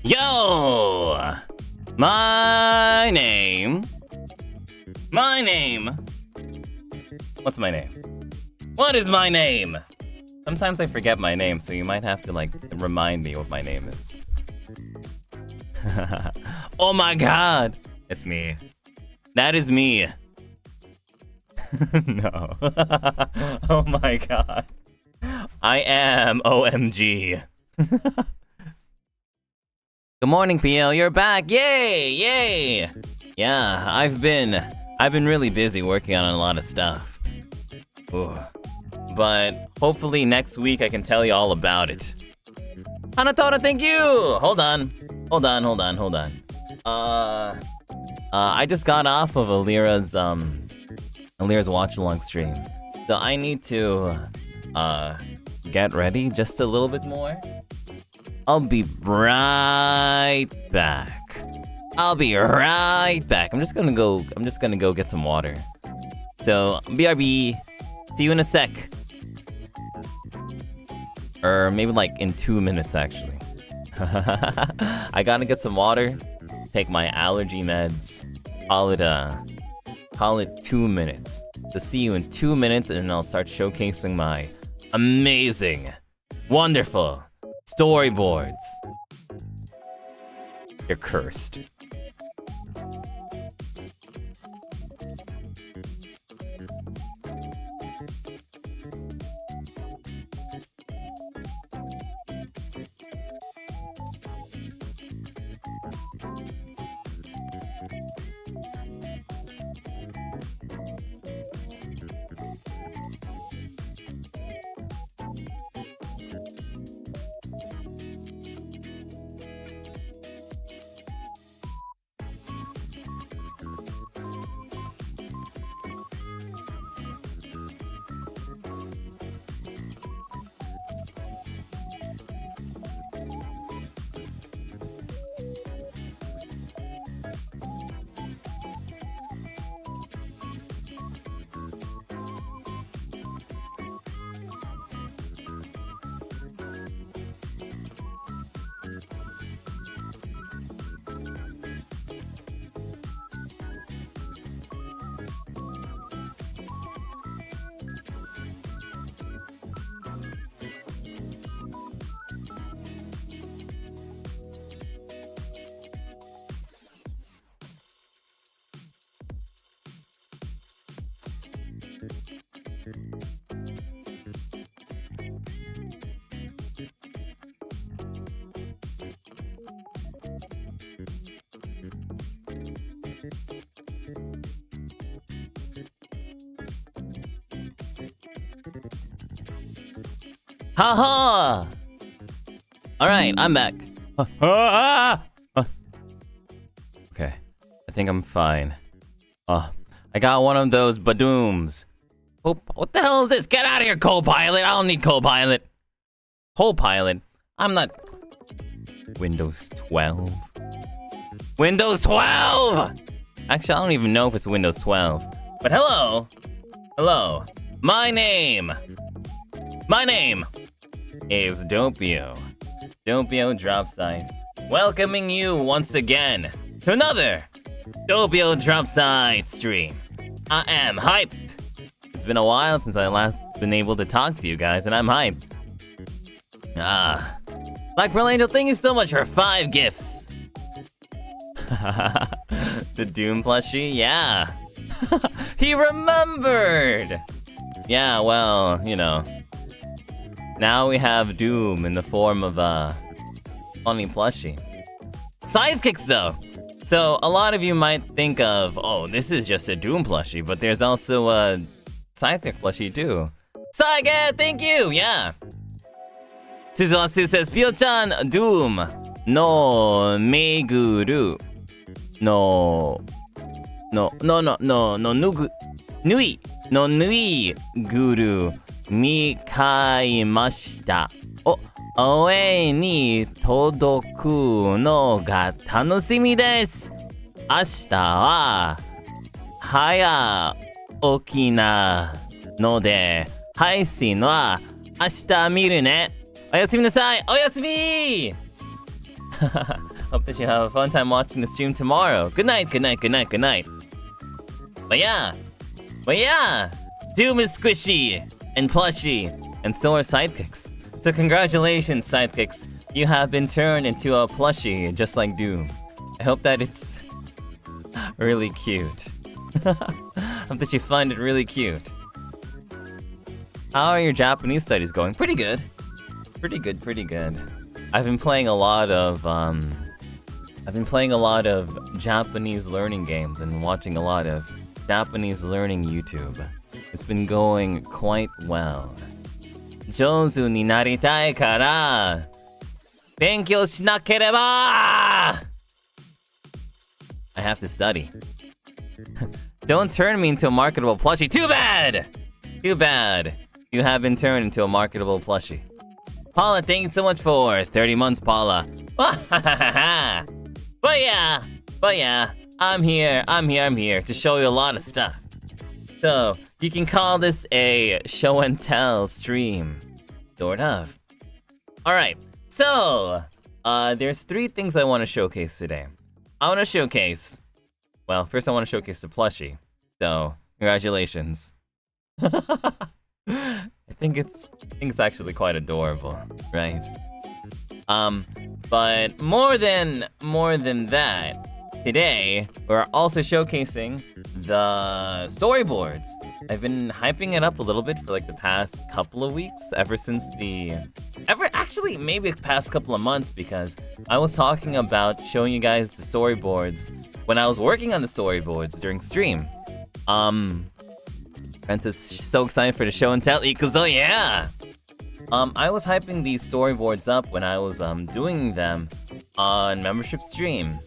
Yo! My name. What's my name? What is my name? Sometimes I forget my name, so you might have to, like, remind me what my name is. Oh my god! It's me. That is me. No. Oh my god. I am OMG. Good morning, PL. You're back. Yay! Yay! Yeah, I've been really busy working on a lot of stuff. Ooh. But hopefully next week I can tell you all about it. Hanatora, thank you! Hold on. I just got off of Alira's watch-along stream. So I need to, get ready just a little bit more. I'll be right back. I'm just gonna go get some water. So, BRB. See you in a sec. Or maybe like in 2 minutes, actually. I gotta get some water, take my allergy meds, call it 2 minutes. So see you in 2 minutes, and I'll start showcasing my amazing, wonderful storyboards. You're cursed. Haha! Alright, I'm back. Okay, I think I'm fine. I got one of those badooms. Oh, what the hell is this? Get out of here, co-pilot! I don't need co-pilot. Co-pilot? I'm not... Windows 12? Windows 12! Actually, I don't even know if it's Windows 12. But hello! Hello. My name is Doppio Dropscythe, welcoming you once again to another Doppio Dropscythe stream. I am hyped. It's been a while since I last been able to talk to you guys, and I'm hyped. Black Pearl Angel, thank you so much for 5 gifts. The Doom plushie, yeah. He remembered. Yeah, well, you know. Now we have Doom in the form of a funny plushie. Sidekicks, though. So a lot of you might think of, oh, this is just a Doom plushie, but there's also a Sidekick plushie too. Sidekick, thank you. Yeah. Suzuasu says, Pio-chan, Doom no meguru no nui no nui guru mi kaimashita. O, 応援に届くのが楽しみです。明日は早起きなので配信は明日見るね。おやすみなさい。おやすみ Hope that you have a fun time watching the stream tomorrow. Good night, good night, good night, good night. But yeah, Doom is squishy and plushy, and so are sidekicks. So congratulations, sidekicks. You have been turned into a plushie, just like Doom. I hope that it's really cute. Hope that you find it really cute. How are your Japanese studies going? Pretty good. Pretty good, pretty good. I've been playing a lot of Japanese learning games and watching a lot of Japanese learning YouTube. It's been going quite well. 上手になりたいから勉強しなければ I have to study. Don't turn me into a marketable plushie. Too bad! Too bad. You have been turned into a marketable plushie. Paula, thank you so much for 30 months, Paula. But yeah, I'm here to show you a lot of stuff. So, you can call this a show and tell stream. Sort of. Alright, so, there's 3 things I want to showcase today. I want to showcase... Well, first I want to showcase the plushie. So, congratulations. I think it's actually quite adorable, right? But more than that, today we're also showcasing the storyboards. I've been hyping it up a little bit for like the past couple of weeks, actually maybe the past couple of months, because I was talking about showing you guys the storyboards when I was working on the storyboards during stream. Princess, she's so excited for the show and tell. Ikuzo, yeah! I was hyping these storyboards up when I was doing them on membership stream.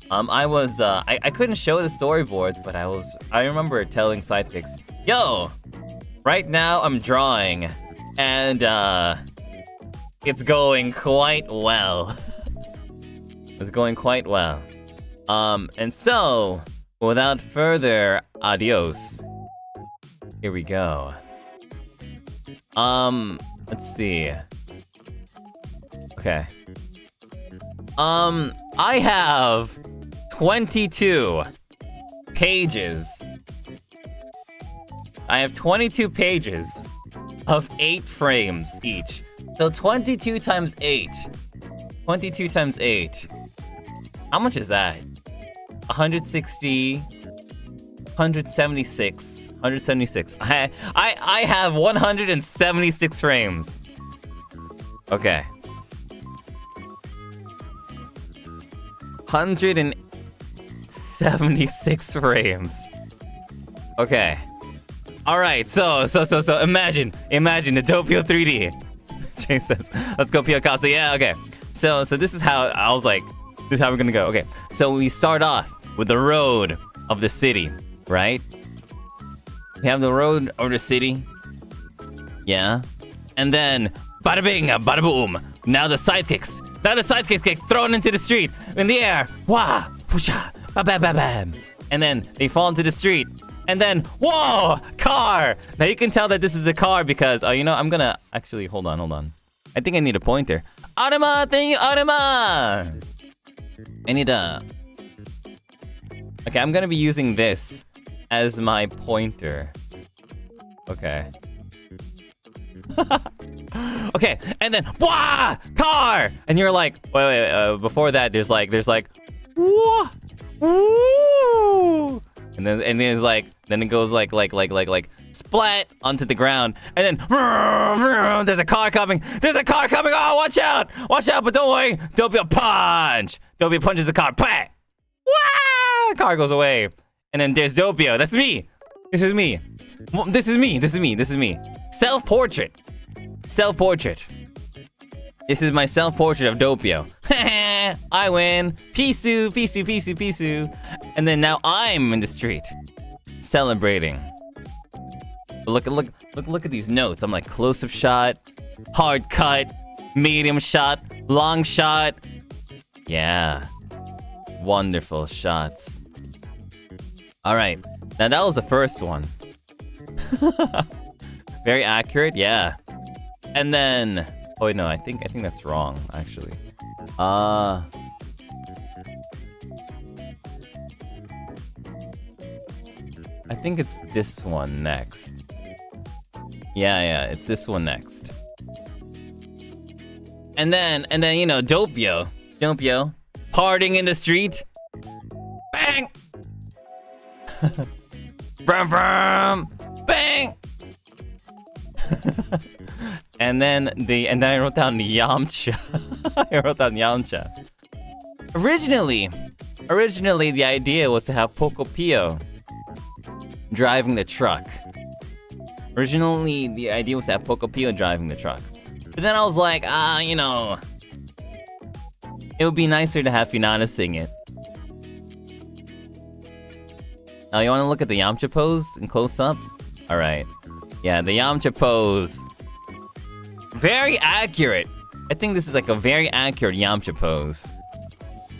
I couldn't show the storyboards, but I remember telling sidekicks, yo, right now I'm drawing, and it's going quite well. It's going quite well. And so, without further adios, here we go. Let's see. Okay. I have 22 pages. I have 22 pages of 8 frames each. So 22 times 8. 22 times 8. How much is that? 160, 176. 176. I have 176 frames. Okay. 176 frames. Okay. Alright, so imagine the Doppio 3D. Jay says, let's go Piocasa. Yeah, okay. So this is how I was like, this is how we're gonna go. Okay. So we start off with the road of the city, right? We have the road of the city. Yeah. And then, bada bing, bada boom. Now the sidekicks get thrown into the street. In the air. Wah, whoosha, ba ba ba bam. And then they fall into the street. And then, whoa, car. Now you can tell that this is a car because, you know, I'm gonna, actually, hold on. I think I need a pointer. Arima, thank you, Arima. I need a... Okay, I'm gonna be using this as my pointer. Okay. Okay, and then wah, car, and you're like, wait, before that, there's like, whoa, woo, and then it's like, then it goes like splat onto the ground, and then there's a car coming. Oh, watch out, but don't worry, Doppio punch. Doppio punches the car. Pat. Wah, car goes away. And then there's Doppio. That's me. This is me. Self-portrait. This is my self-portrait of Doppio. I win. Pisu. And then now I'm in the street, celebrating. Look at these notes. I'm like close-up shot, hard cut, medium shot, long shot. Yeah. Wonderful shots. Alright, now that was the first one. Very accurate, yeah. And then... Oh wait, no, I think that's wrong, actually. I think it's this one next. Yeah, it's this one next. And then, you know, Doppio, partying in the street. Bang! Brum brum! Bang! and then I wrote down Yamcha. I wrote down Yamcha. Originally, the idea was to have Pocopio driving the truck. Originally, the idea was to have Pocopio driving the truck. But then I was like, you know, it would be nicer to have Finana sing it. Now, you want to look at the Yamcha pose in close up? Alright. Yeah, the Yamcha pose. Very accurate. I think this is like a very accurate Yamcha pose.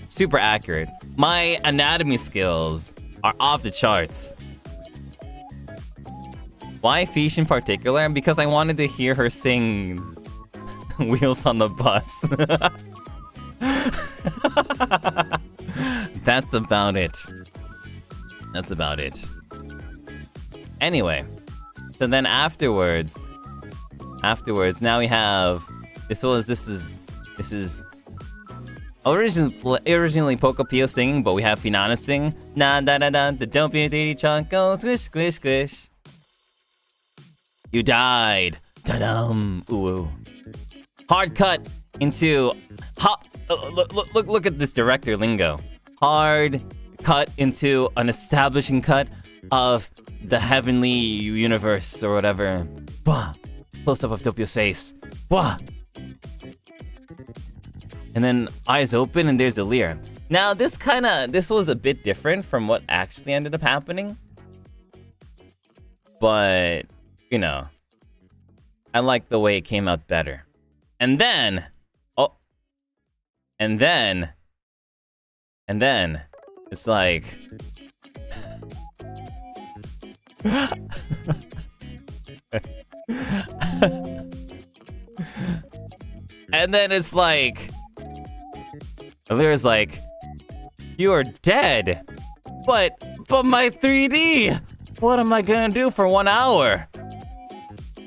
Super accurate. My anatomy skills are off the charts. Why Fish in particular? Because I wanted to hear her sing Wheels on the Bus. That's about it. That's about it. Anyway, so then afterwards, now we have this is originally Pocopio singing, but we have Finana sing. Na da da da, the don't be a dirty chunk, go squish squish squish. You died. Da-dum. Ooh. Hard cut into look at this director lingo. Hard cut into an establishing cut of the heavenly universe or whatever. Bwah. Close up of Doppio's face. Bwah. And then eyes open and there's a leer. Now this was a bit different from what actually ended up happening. But, you know, I like the way it came out better. And then, and then, it's like, and then it's like, Alira's like, you are dead, but my 3D, what am I gonna do for 1 hour?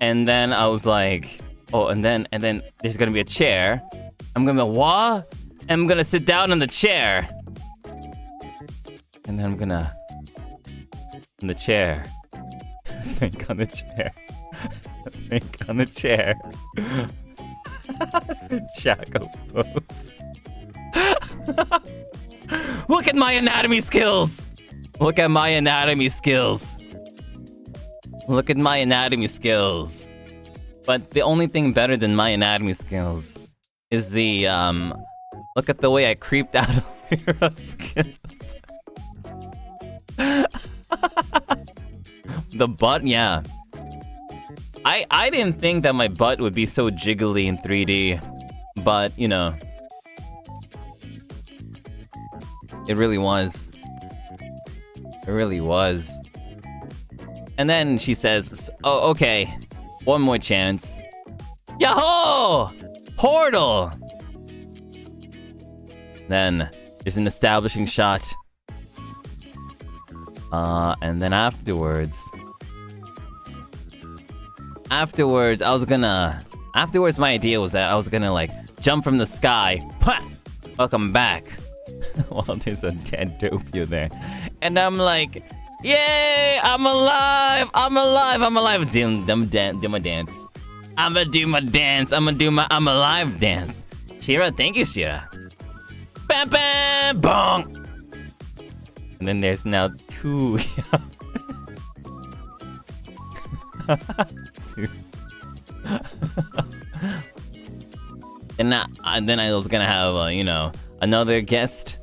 And then I was like, oh, and then there's gonna be a chair. I'm gonna what? And I'm gonna sit down in the chair. And then I'm gonna in the chair. Think on the chair. Think on the chair. The Jacko pose. Look at my anatomy skills! Look at my anatomy skills. Look at my anatomy skills. But the only thing better than my anatomy skills is the, look at the way I creeped out of Lyra's skills. The butt, yeah. I didn't think that my butt would be so jiggly in 3D, but, you know, it really was. It really was. And then she says, oh, okay, one more chance. Yahoo! Portal! Then there's an establishing shot. And then afterwards, my idea was that I was gonna, like, jump from the sky. Pah! Welcome back. While there's a dead Doppio there. And I'm like, yay! I'm alive! I'm alive! I'm alive! Do my dance. I'ma do my dance. I'ma do my I'm alive dance. Shira, thank you, Shira. Bam bam bong! And then there's now two. Two. And then I was gonna have, you know, another guest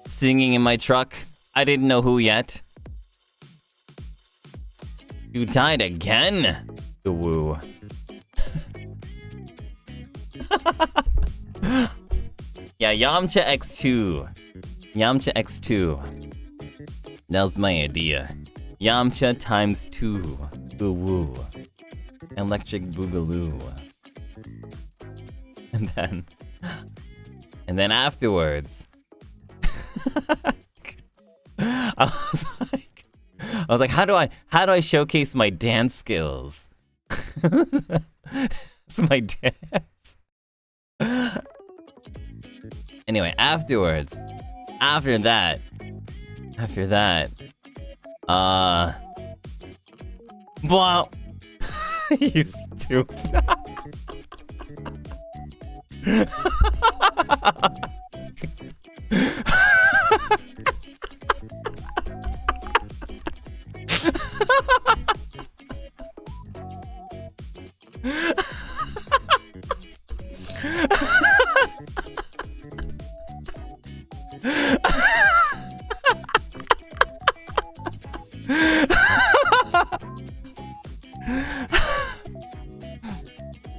singing in my truck. I didn't know who yet. You died again? The woo. Yeah, Yamcha X2. Yamcha X2. That was my idea. Yamcha times 2. The woo. Electric Boogaloo. And then afterwards, I was like, how do I showcase my dance skills? It's my dance. Anyway, after that, well, you stupid.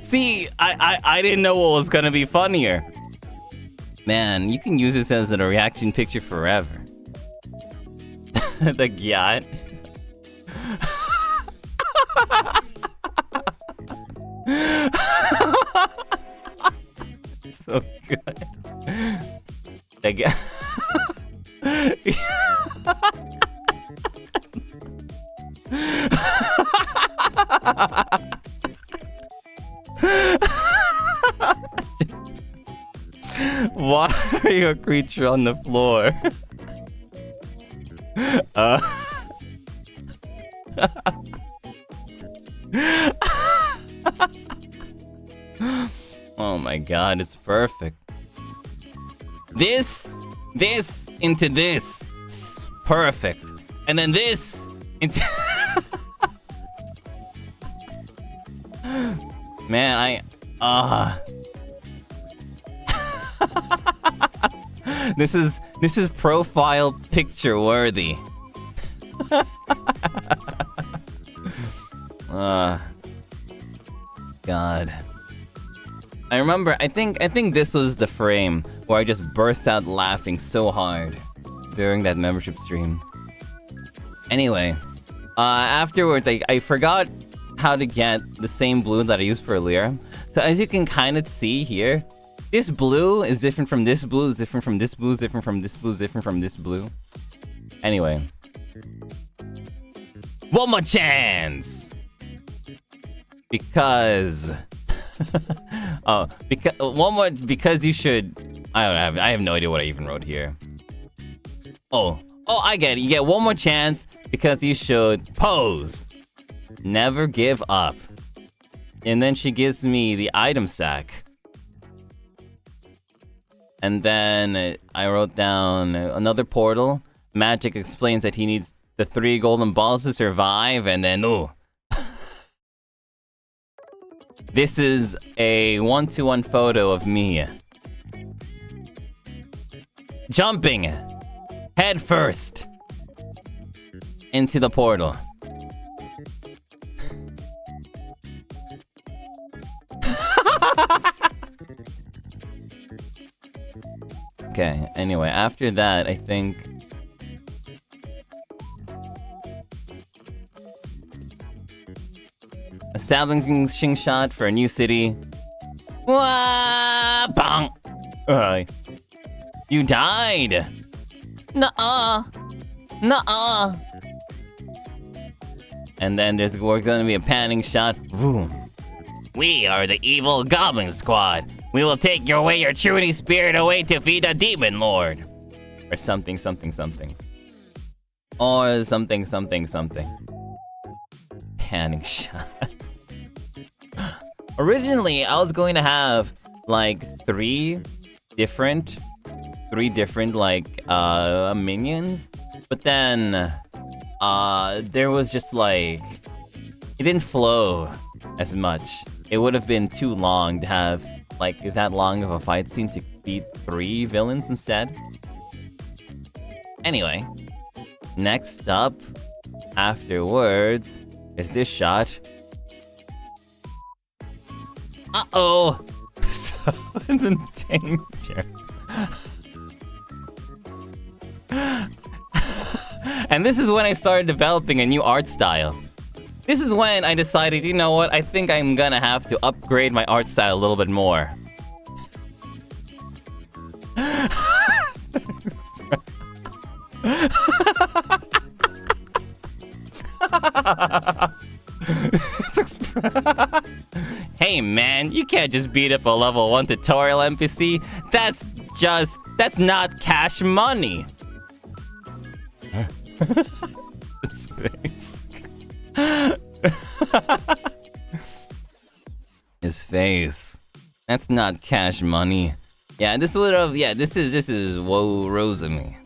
See, I didn't know what was gonna be funnier. Man, you can use this as a reaction picture forever. The yacht. So good. The yacht. Why are you a creature on the floor? Oh my god, it's perfect. This into this. It's perfect. And then this into... Man, This is profile picture worthy. God. I remember, I think this was the frame where I just burst out laughing so hard during that membership stream. Anyway, afterwards I forgot how to get the same blue that I used for earlier. So as you can kind of see here, this blue is different from this blue, is different from this blue, is different from this blue, is different from this blue. Anyway. One more chance! Because... oh, because you should... I have no idea what I even wrote here. Oh, I get it. You get one more chance because you should pose. Never give up. And then she gives me the item sack. And then I wrote down another portal. Magic explains that he needs the 3 golden balls to survive, and then ooh. This is a 1-to-1 photo of me. Jumping head first into the portal. Okay, anyway, after that, I think... establishing shot for a new city. Wah! Bang! You died! Nuh-uh! Nuh-uh! And then we're gonna be a panning shot. Boom. We are the evil goblin squad. We will take away your truly spirit away to feed a demon lord. Or something, something, something. Or something, something, something. Panning shot. Originally, I was going to have like three different like minions, but then there was just like it didn't flow as much. It would have been too long to have like that long of a fight scene to beat 3 villains instead. Anyway, next up afterwards is this shot. Uh-oh! Someone's in danger. And this is when I started developing a new art style. This is when I decided, you know what, I think I'm gonna have to upgrade my art style a little bit more. Hey man, you can't just beat up a level 1 tutorial NPC. That's not cash money. His face. His face. That's not cash money. Yeah, this would have. Yeah, this is whoa Rosemi.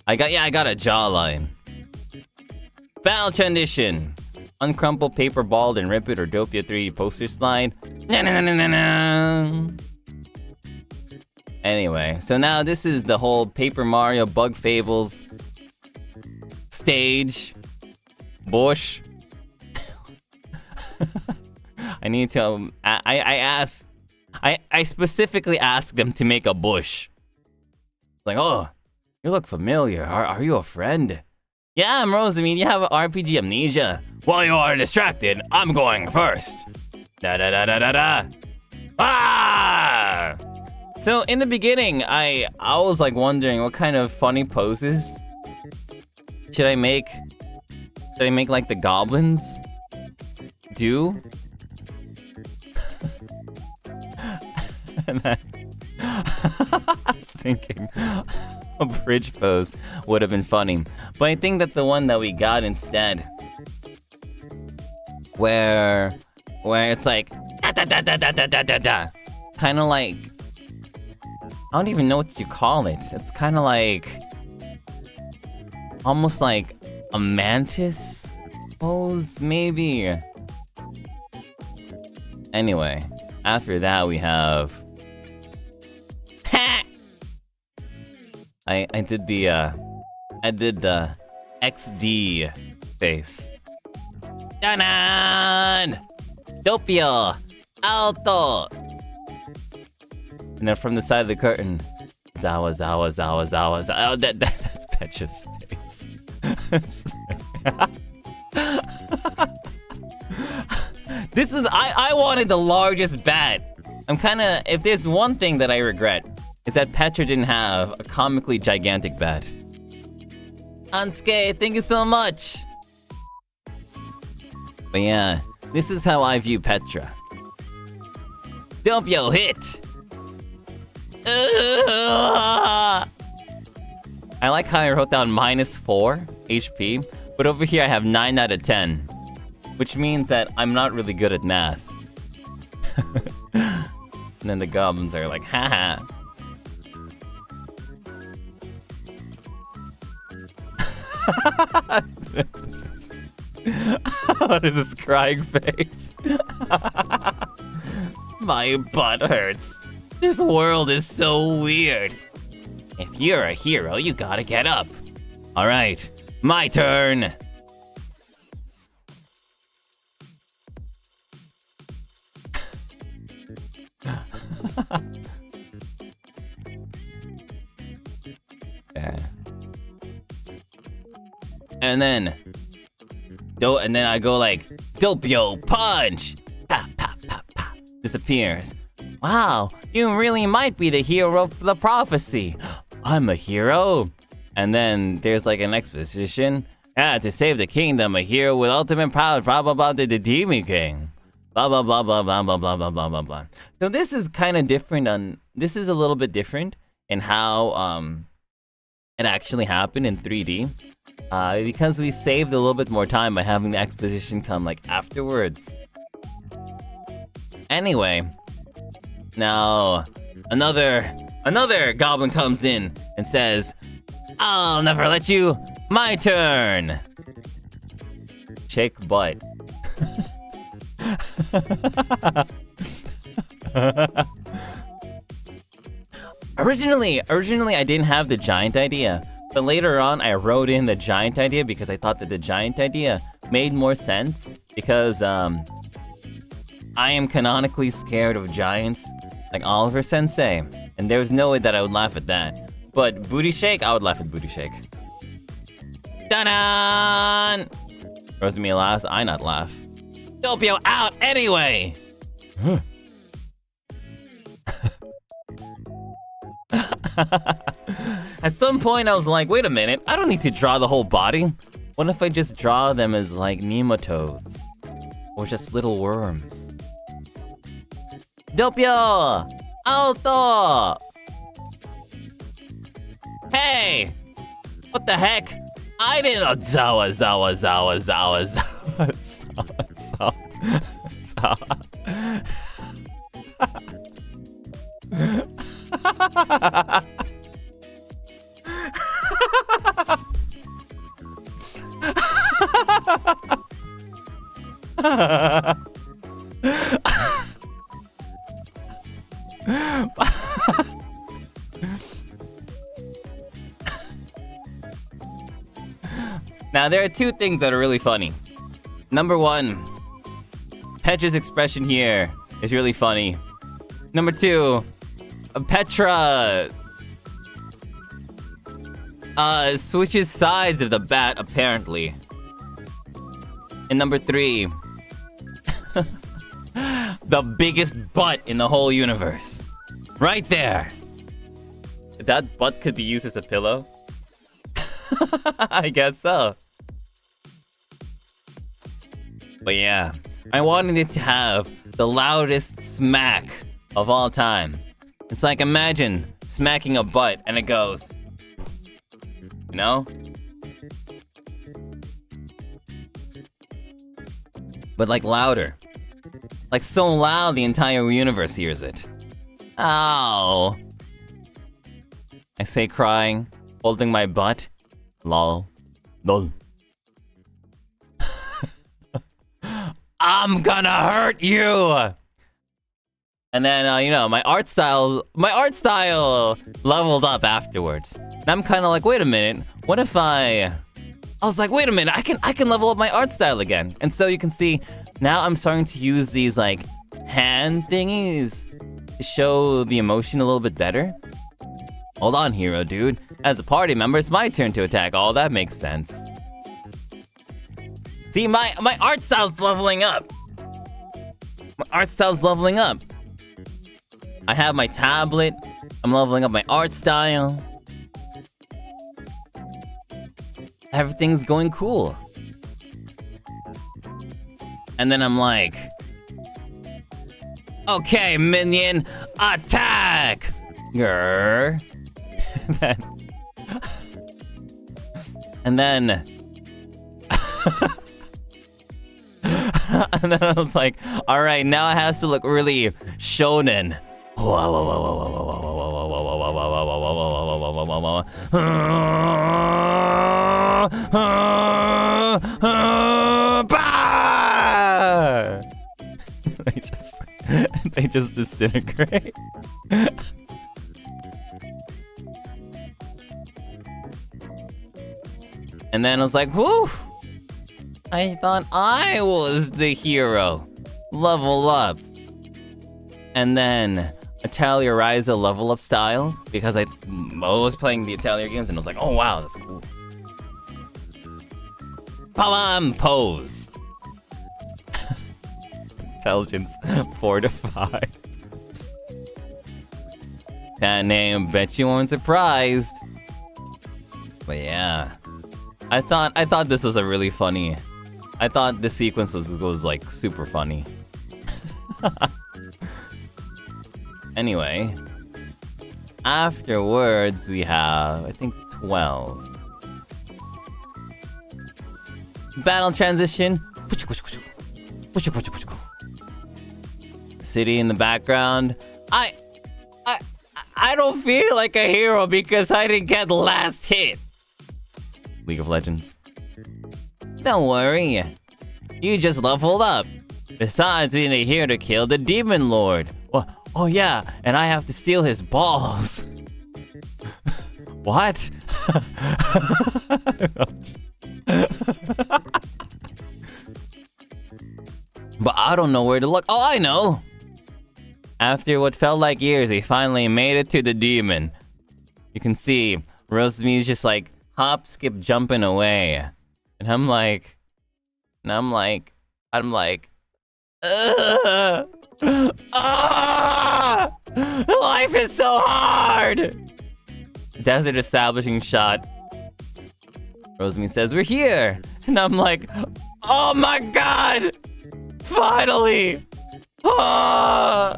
I got a jawline. Battle transition. Uncrumple paper ball and rip it, or Doppio 3D poster slide. Anyway, so now this is the whole Paper Mario Bug Fables stage. Bush. I need to. I specifically asked them to make a bush. Like, oh, you look familiar. Are you a friend? Yeah, I'm Rose. I mean, you have RPG amnesia. While you are distracted, I'm going first. Da da da da da da. Ah! So in the beginning, I was like wondering what kind of funny poses should I make? Should I make like the goblins do? And then I was thinking a bridge pose would have been funny. But I think that the one that we got instead, where it's like da da da da da da da da da, kind of like, I don't even know what you call it. It's kind of like almost like a mantis pose, maybe. Anyway, after that we have I did the XD face. Danan! Doppio! Alto! And then from the side of the curtain, Zawa, Zawa, Zawa, Zawa, Zawa. Oh, that's Petra's face. This is, I wanted the largest bat. I'm kinda, if there's one thing that I regret, is that Petra didn't have a comically gigantic bat. Ansuke, thank you so much! But yeah, this is how I view Petra. Doppio hit! I like how I wrote down -4 HP, but over here I have 9 out of 10. Which means that I'm not really good at math. And then the goblins are like, haha. What is this crying face? My butt hurts. This world is so weird. If you're a hero, you gotta get up. Alright, my turn. Yeah. And then I go like, Doppio punch! Pa, pa, pa, pa. Disappears. Wow, you really might be the hero of the prophecy. I'm a hero. And then there's like an exposition. To save the kingdom, a hero with ultimate power, blah blah blah, the demon king. Blah blah blah blah blah blah blah blah blah blah blah. So this is kind of different this is a little bit different in how it actually happened in 3D. Because we saved a little bit more time by having the exposition come like afterwards. Anyway, now another goblin comes in and says, "I'll never let you. My turn." Shake butt. Originally I didn't have the giant idea. But later on, I wrote in the giant idea because I thought that the giant idea made more sense. Because, I am canonically scared of giants, like Oliver Sensei. And there was no way that I would laugh at that. But Booty Shake, I would laugh at Booty Shake. Ta-da! Rosemary laughs, I not laugh. Doppio out anyway! At some point, I was like, wait a minute, I don't need to draw the whole body. What if I just draw them as like nematodes? Or just little worms? Doppio! Alto! Hey! What the heck? I didn't Zawa. Now, there are two things that are really funny. Number one, Petra's expression here is really funny. Number two, Petra switches sides of the bat, apparently. And number three, the biggest butt in the whole universe. Right there. That butt could be used as a pillow. I guess so. But yeah, I wanted it to have the loudest smack of all time. It's like, imagine smacking a butt and it goes, you know? But like louder. Like so loud the entire universe hears it. Ow. I say crying, holding my butt. Lol. Lol. I'm gonna hurt you! And then, you know, my art style leveled up afterwards. And I'm kind of like, wait a minute, what if I was like, wait a minute, I can level up my art style again. And so you can see, now I'm starting to use these, like, hand thingies to show the emotion a little bit better. Hold on, hero dude. As a party member, it's my turn to attack. Oh, that makes sense. See, my art style's leveling up. My art style's leveling up. I have my tablet. I'm leveling up my art style. Everything's going cool. And then I'm like, okay, minion, attack! Grr. And then and then I was like, alright, now it has to look really shonen. They just disintegrate. And then I was like, whew! I thought I was the hero. Level up. And then Atelier Ryza level up style, because I was playing the Atelier games and I was like, oh wow, that's cool. Palam pose. Intelligence 4 to 5. That name, bet you weren't surprised. But yeah, I thought this was a really funny. I thought this sequence was like super funny. Anyway, afterwards we have, I think, 12. Battle transition. City in the background. I don't feel like a hero because I didn't get the last hit. League of Legends. Don't worry. You just leveled up. Besides being here to kill the Demon Lord. Well, oh yeah, and I have to steal his balls. What? But I don't know where to look. Oh, I know! After what felt like years, we finally made it to the demon. You can see Rosemi's just like hop, skip, jumping away. And I'm like, life is so hard! desert establishing shot. Rosemi says, "We're here!" And I'm like, "Oh my god! Finally!" Ah!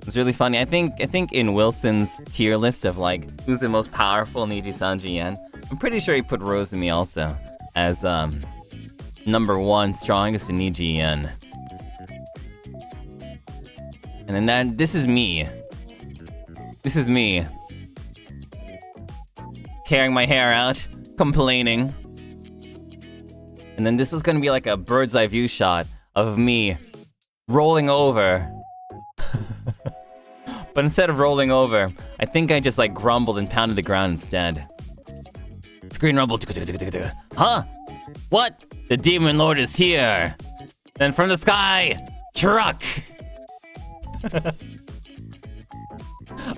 It's really funny. I think in Wilson's tier list of like who's the most powerful NIJISANJI Yen, I'm pretty sure he put Rosemi also as number 1 strongest in Niji Yen. And then this is me. This is me. Tearing my hair out, complaining. And then this is gonna be like a bird's eye view shot of me rolling over. But instead of rolling over, I think I just like grumbled and pounded the ground instead. Screen rumble. Huh? What? The Demon Lord is here. Then from the sky, truck.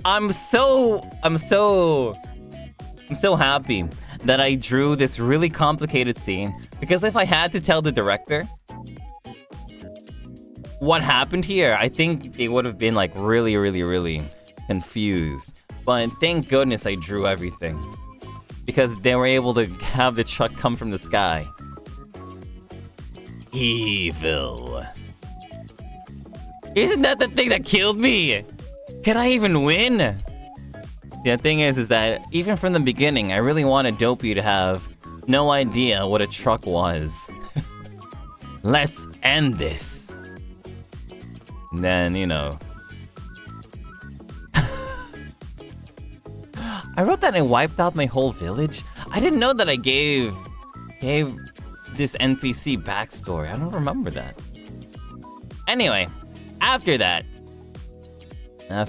I'm so happy that I drew this really complicated scene, because if I had to tell the director what happened here, I think they would have been like really confused. But thank goodness I drew everything, because they were able to have the truck come from the sky. Evil. Isn't that the thing that killed me? Can I even win? The thing is that even from the beginning, I really wanted Doppio to have no idea what a truck was. Let's end this. And then, you know. I wrote that I wiped out my whole village. I didn't know that I gave this NPC backstory. I don't remember that. Anyway, after that, I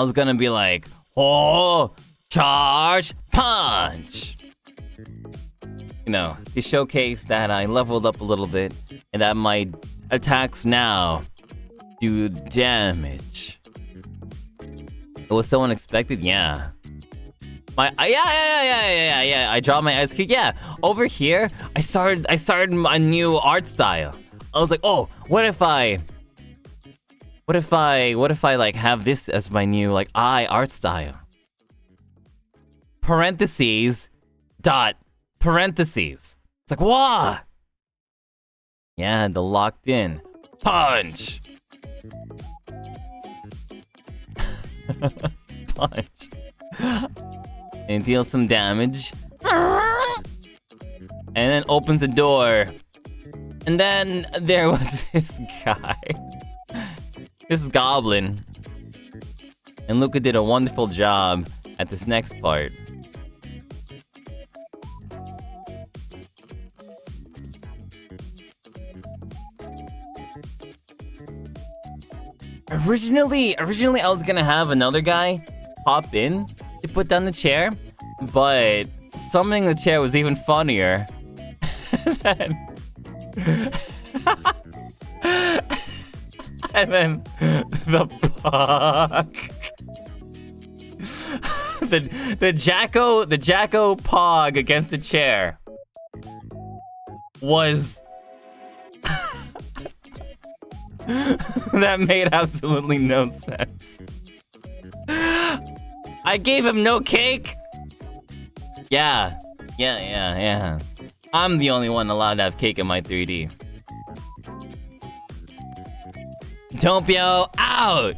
was gonna be like, oh, charge, punch. You know, to showcase that I leveled up a little bit and that my attacks now do damage. It was so unexpected, yeah. Yeah. I draw my ice cube. Yeah, over here, I started a new art style. I was like, oh, what if I like have this as my new like art style? Parentheses, dot, parentheses. It's like, what? Yeah, the locked in. Punch! Punch. And deals some damage. And then opens a door. And then there was this guy. This goblin. And Luca did a wonderful job at this next part. Originally I was gonna have another guy pop in to put down the chair, but summoning the chair was even funnier. And then the Pog. the Jacko Pog against the chair was that made absolutely no sense. I gave him no cake. Yeah. I'm the only one allowed to have cake in my 3D. Doppio out!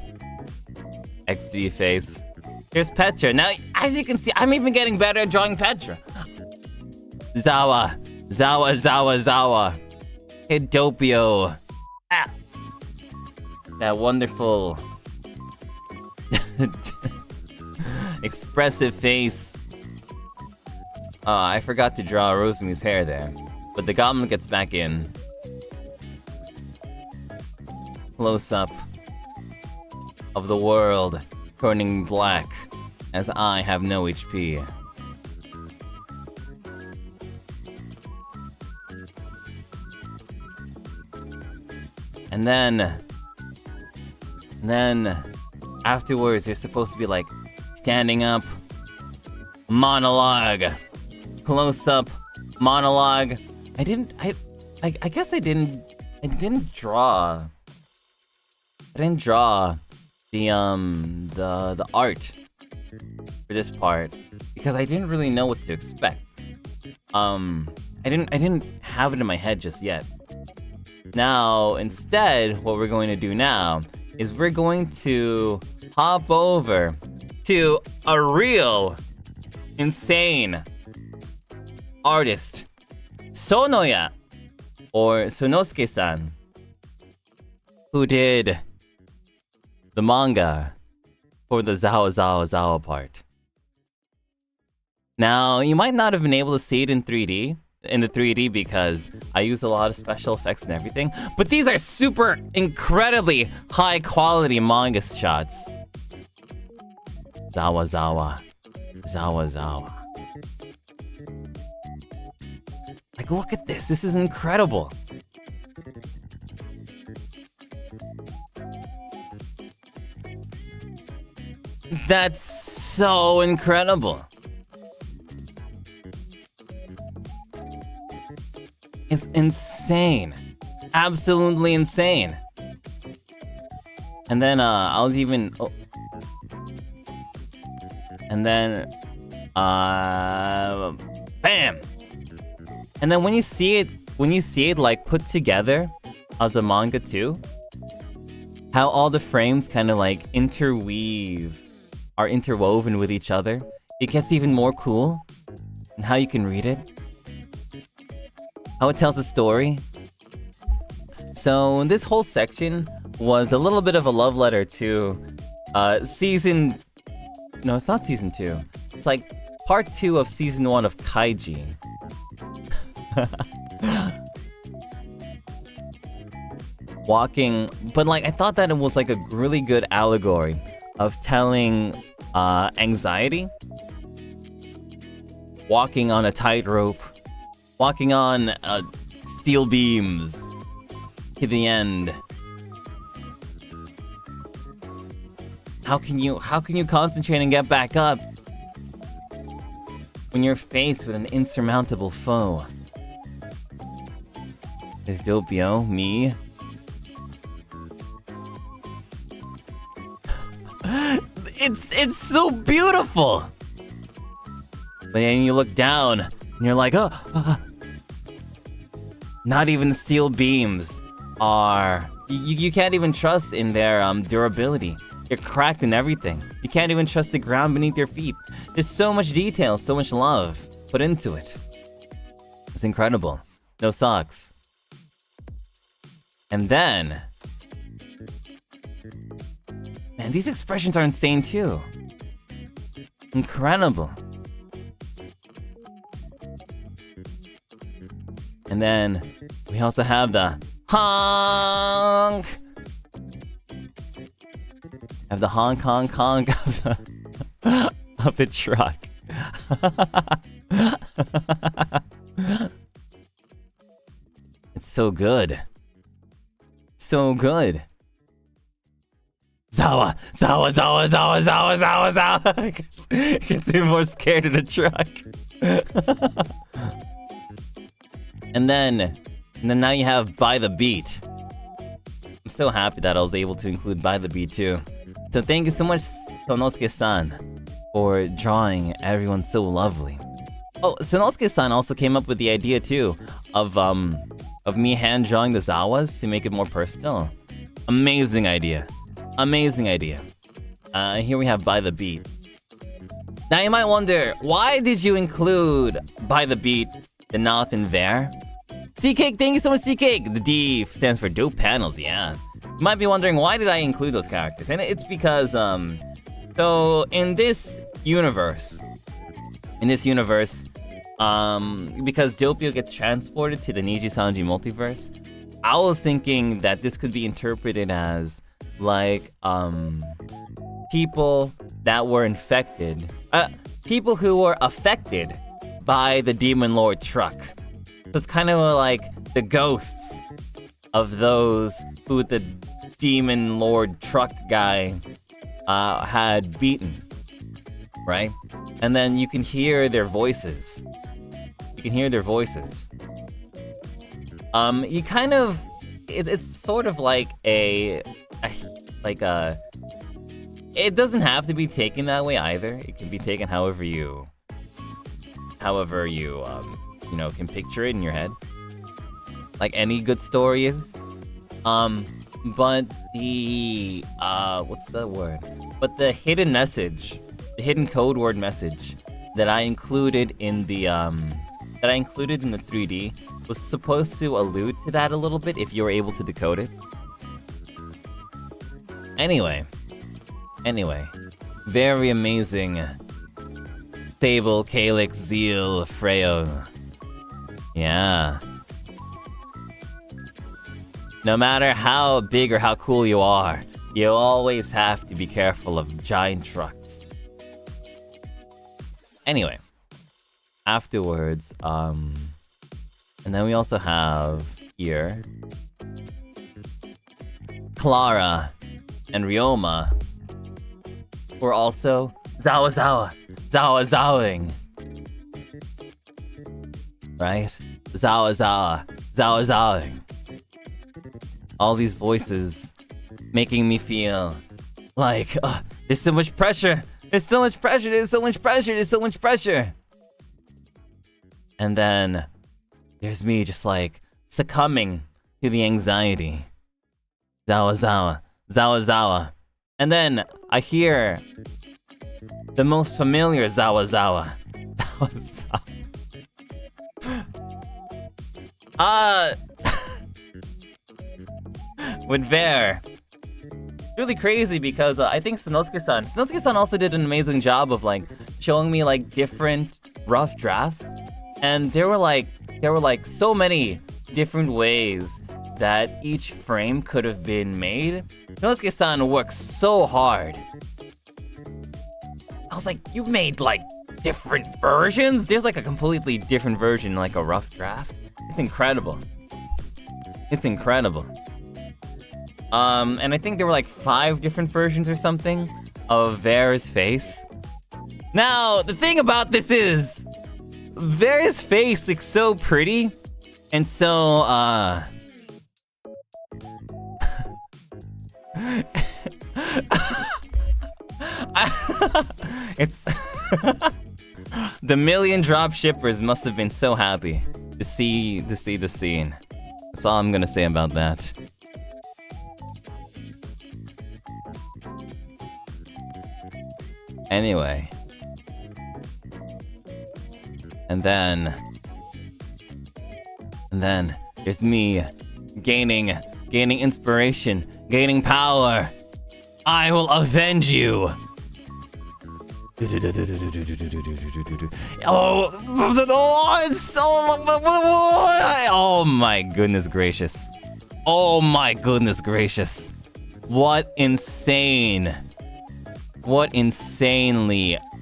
XD face. Here's Petra. Now, as you can see, I'm even getting better at drawing Petra. Zawa. Hey, Doppio. Ah. That wonderful expressive face. I forgot to draw Rosemi's hair there. But the goblin gets back in. Close up of the world turning black as I have no HP. And then afterwards, you're supposed to be like standing up, monologue. close-up monologue. I guess I didn't draw. I didn't draw the art for this part because I didn't really know what to expect. I didn't have it in my head just yet. Now, instead, what we're going to do now is we're going to hop over to a real insane artist, Sonoya, or Sonosuke-san, who did the manga for the Zawa Zawa Zawa part. Now, you might not have been able to see it in the 3D because I use a lot of special effects and everything, but these are super incredibly high quality manga shots. Zawa Zawa. Zawa Zawa. Like, look at this. This is incredible. That's so incredible. It's insane. Absolutely insane. And then, I was even... Oh. And then, bam! And then when you see it like put together as a manga too, how all the frames kind of like are interwoven with each other, it gets even more cool. And how you can read it. How it tells a story. So this whole section was a little bit of a love letter to season... No, it's not season 2. It's like part 2 of season 1 of Kaiji. Walking... But like, I thought that it was like a really good allegory of telling anxiety. Walking on a tightrope. Walking on steel beams to the end. How can you concentrate and get back up when you're faced with an insurmountable foe? There's Doppio, me. It's so beautiful. But then you look down and you're like, oh. Not even the steel beams are... You can't even trust in their durability. They're cracked and everything. You can't even trust the ground beneath your feet. There's so much detail, so much love put into it. It's incredible. No socks. And then... Man, these expressions are insane too. Incredible. And then we also have the honk. Have the honk honk honk of the truck. It's so good. So good. Zawa, Zawa, Zawa, Zawa, Zawa, Zawa, Zawa. Gets even more scared of the truck. And then now you have By the Beat. I'm so happy that I was able to include By the Beat too. So thank you so much, Sonosuke-san, for drawing everyone so lovely. Oh, Sonosuke-san also came up with the idea too of me hand drawing the Zawas to make it more personal. Amazing idea. Amazing idea. Here we have By the Beat. Now you might wonder, why did you include By the Beat, the Nathan there? C-Cake, thank you so much, C-Cake! The D stands for Dope Panels, yeah. You might be wondering, why did I include those characters? And it's because, so in this universe, because Doppio gets transported to the NIJISANJI multiverse, I was thinking that this could be interpreted as, like, people that were infected, people who were affected by the Demon Lord truck. So it's kind of like the ghosts of those who the Demon Lord truck guy had beaten, right? And then you can hear their voices can hear their voices. You kind of... It's sort of like a... It doesn't have to be taken that way either. It can be taken however you... you know, can picture it in your head. Like any good story is. But the... what's the word? But the hidden message, the hidden code word message that I included in the, 3D was supposed to allude to that a little bit if you were able to decode it. Anyway. Very amazing. Stable, Calyx, Zeal, Freyo. Yeah. No matter how big or how cool you are, you always have to be careful of giant trucks. Anyway. Afterwards, and then we also have here Clara and Ryoma, who are also Zawazawing. Right? Zawazawing. All these voices making me feel like, there's so much pressure. There's so much pressure. There's so much pressure. There's so much pressure. And then there's me just like succumbing to the anxiety. Zawa. And then I hear the most familiar Zawa. With Bear. Really crazy because I think Sanosuke-san also did an amazing job of like showing me like different rough drafts. And there were like so many different ways that each frame could have been made. Sanosuke-san worked so hard. I was like, you made like different versions? There's like a completely different version, like a rough draft. It's incredible. And I think there were like 5 different versions or something of Ver's face. Now, the thing about this is, Ver's face looks so pretty, and so, it's... The million drop shippers must have been so happy to see the scene. That's all I'm gonna say about that. Anyway. And then there's me gaining inspiration, gaining power. I will avenge you. Oh my goodness gracious. Oh my goodness gracious. What insanely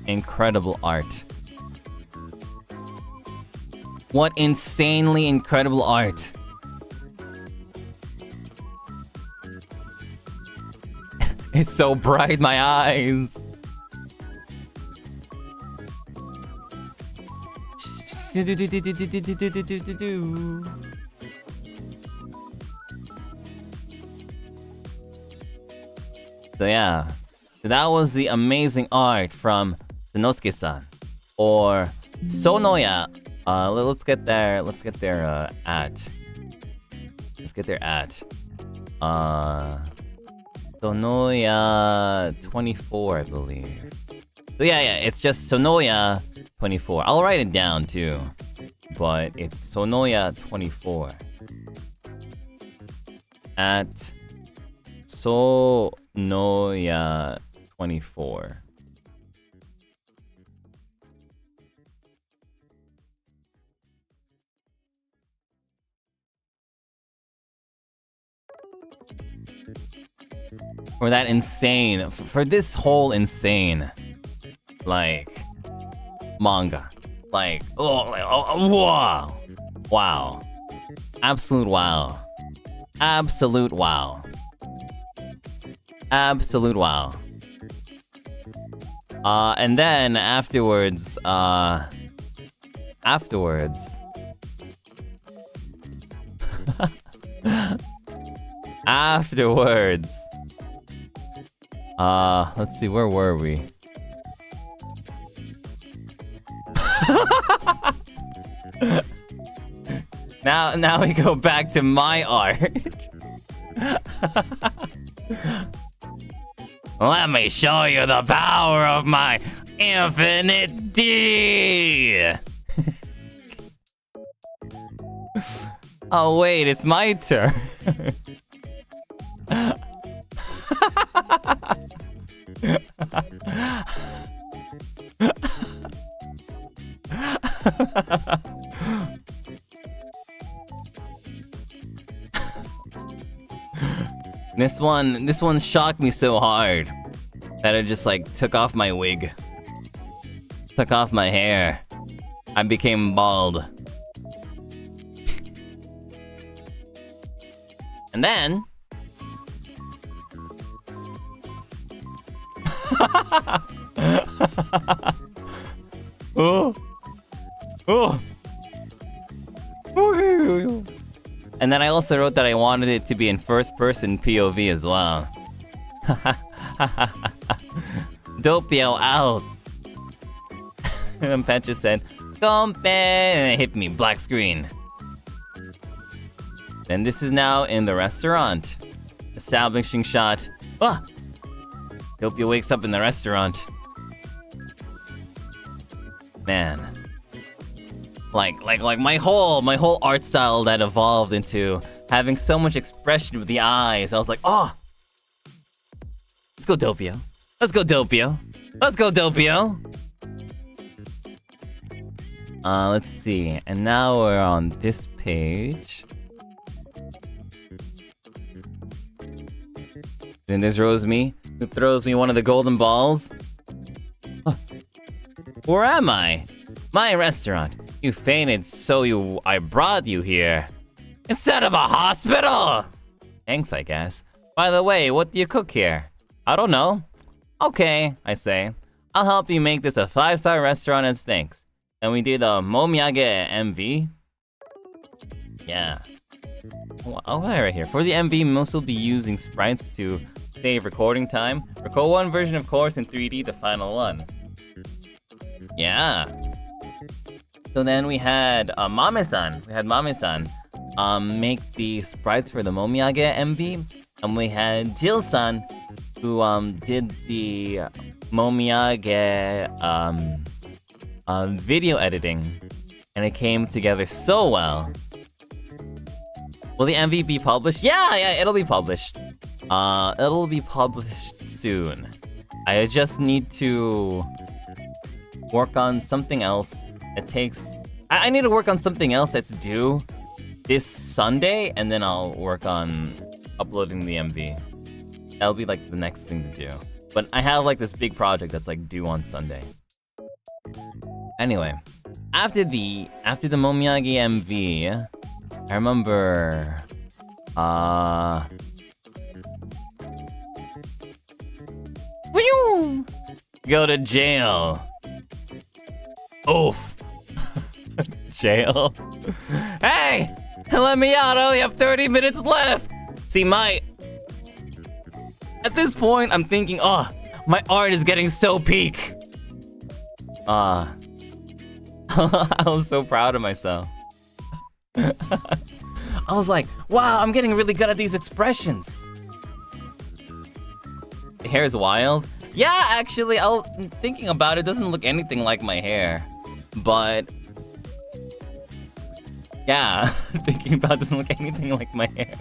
incredible art. What insanely incredible art. It's so bright, my eyes. So yeah, so that was the amazing art from Sanosuke-san, or Sonoya. Let's get their at. Sonoya 24, I believe. So yeah, it's just Sonoya 24. I'll write it down too, but it's Sonoya 24. At Sonoya 24. For that insane, for this whole insane, like, manga. Like, wow. Wow. Absolute wow. Absolute wow. Absolute wow. And then afterwards, Afterwards. Afterwards. Let's see, where were we? Now we go back to my art. Let me show you the power of my infinite D. Oh wait, it's my turn. This one shocked me so hard that it just like took off my wig. Took off my hair. I became bald. And then oh. Oh. And then I also wrote that I wanted it to be in first-person POV as well. Doppio out. And Petra said, "Compe," and it hit me, black screen. Then this is now in the restaurant. Establishing shot. Ah! Doppio wakes up in the restaurant. Man. Like my whole art style that evolved into having so much expression with the eyes. I was like, oh! Let's go Doppio. Let's go Doppio. Let's go Doppio. Let's see. And now we're on this page. Then there's Rosemi, who throws me one of the golden balls. Huh. Where am I? My restaurant. You fainted, so I brought you here. Instead of a hospital! Thanks, I guess. By the way, what do you cook here? I don't know. Okay, I say. I'll help you make this a 5-star restaurant as thanks. And we did a Momiyage MV. Yeah. Oh, right here. For the MV, most will be using sprites to save recording time. Record one version, of course, in 3D, the final one. Yeah. So then we had Mame-san. We had Mame-san make the sprites for the Momiyage MV. And we had Jill-san, who did the Momiyage video editing. And it came together so well. Will the MV be published? Yeah, it'll be published. It'll be published soon. I just need to work on something else. It takes... I need to work on something else that's due this Sunday, and then I'll work on uploading the MV. That'll be like the next thing to do. But I have like this big project that's like due on Sunday. Anyway, after the Momiyage MV, I remember go to jail. Oof. Jail. Hey! Let me out, I only have 30 minutes left! See, at this point, I'm thinking, oh, my art is getting so peak. I was so proud of myself. I was like, wow, I'm getting really good at these expressions. The hair is wild. Yeah, actually, thinking about it, doesn't look anything like my hair. But yeah, thinking about it doesn't look anything like my hair.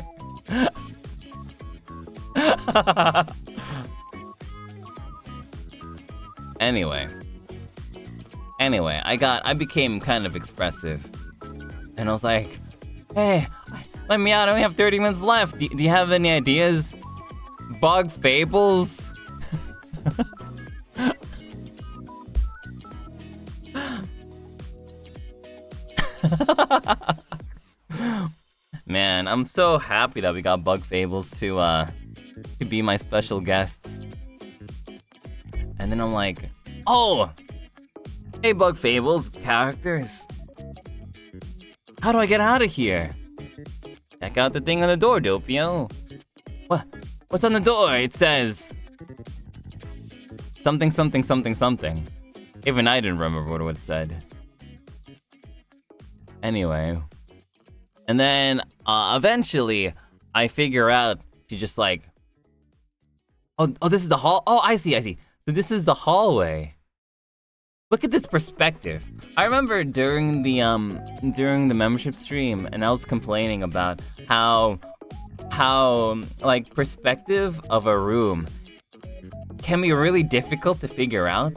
Anyway, I became kind of expressive. And I was like, hey, let me out, I only have 30 minutes left. Do you have any ideas? Bug fables? Man, I'm so happy that we got Bug Fables to be my special guests. And then I'm like, oh! Hey Bug Fables, characters. How do I get out of here? Check out the thing on the door, Doppio. What? What's on the door? It says... something, something, something, something. Even I didn't remember what it said. Anyway. And then, eventually, I figure out to just like... Oh, this is the hall? Oh, I see. So this is the hallway. Look at this perspective. I remember during the membership stream, and I was complaining about how like perspective of a room can be really difficult to figure out,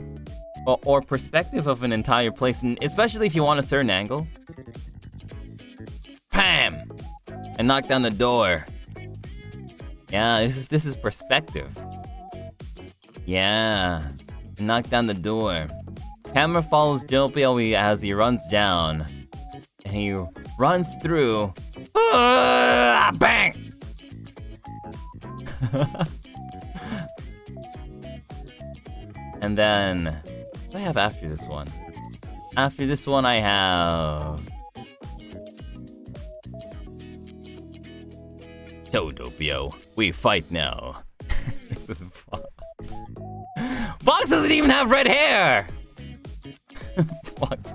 or perspective of an entire place, and especially if you want a certain angle. Bam! And knock down the door. Yeah, this is perspective. Yeah, knock down the door. Camera follows Doppio as he runs down, and he runs through. Bang! And then, what do I have after this one? After this one, I have. So, Doppio, we fight now. This is Fox. Fox doesn't even have red hair! Fox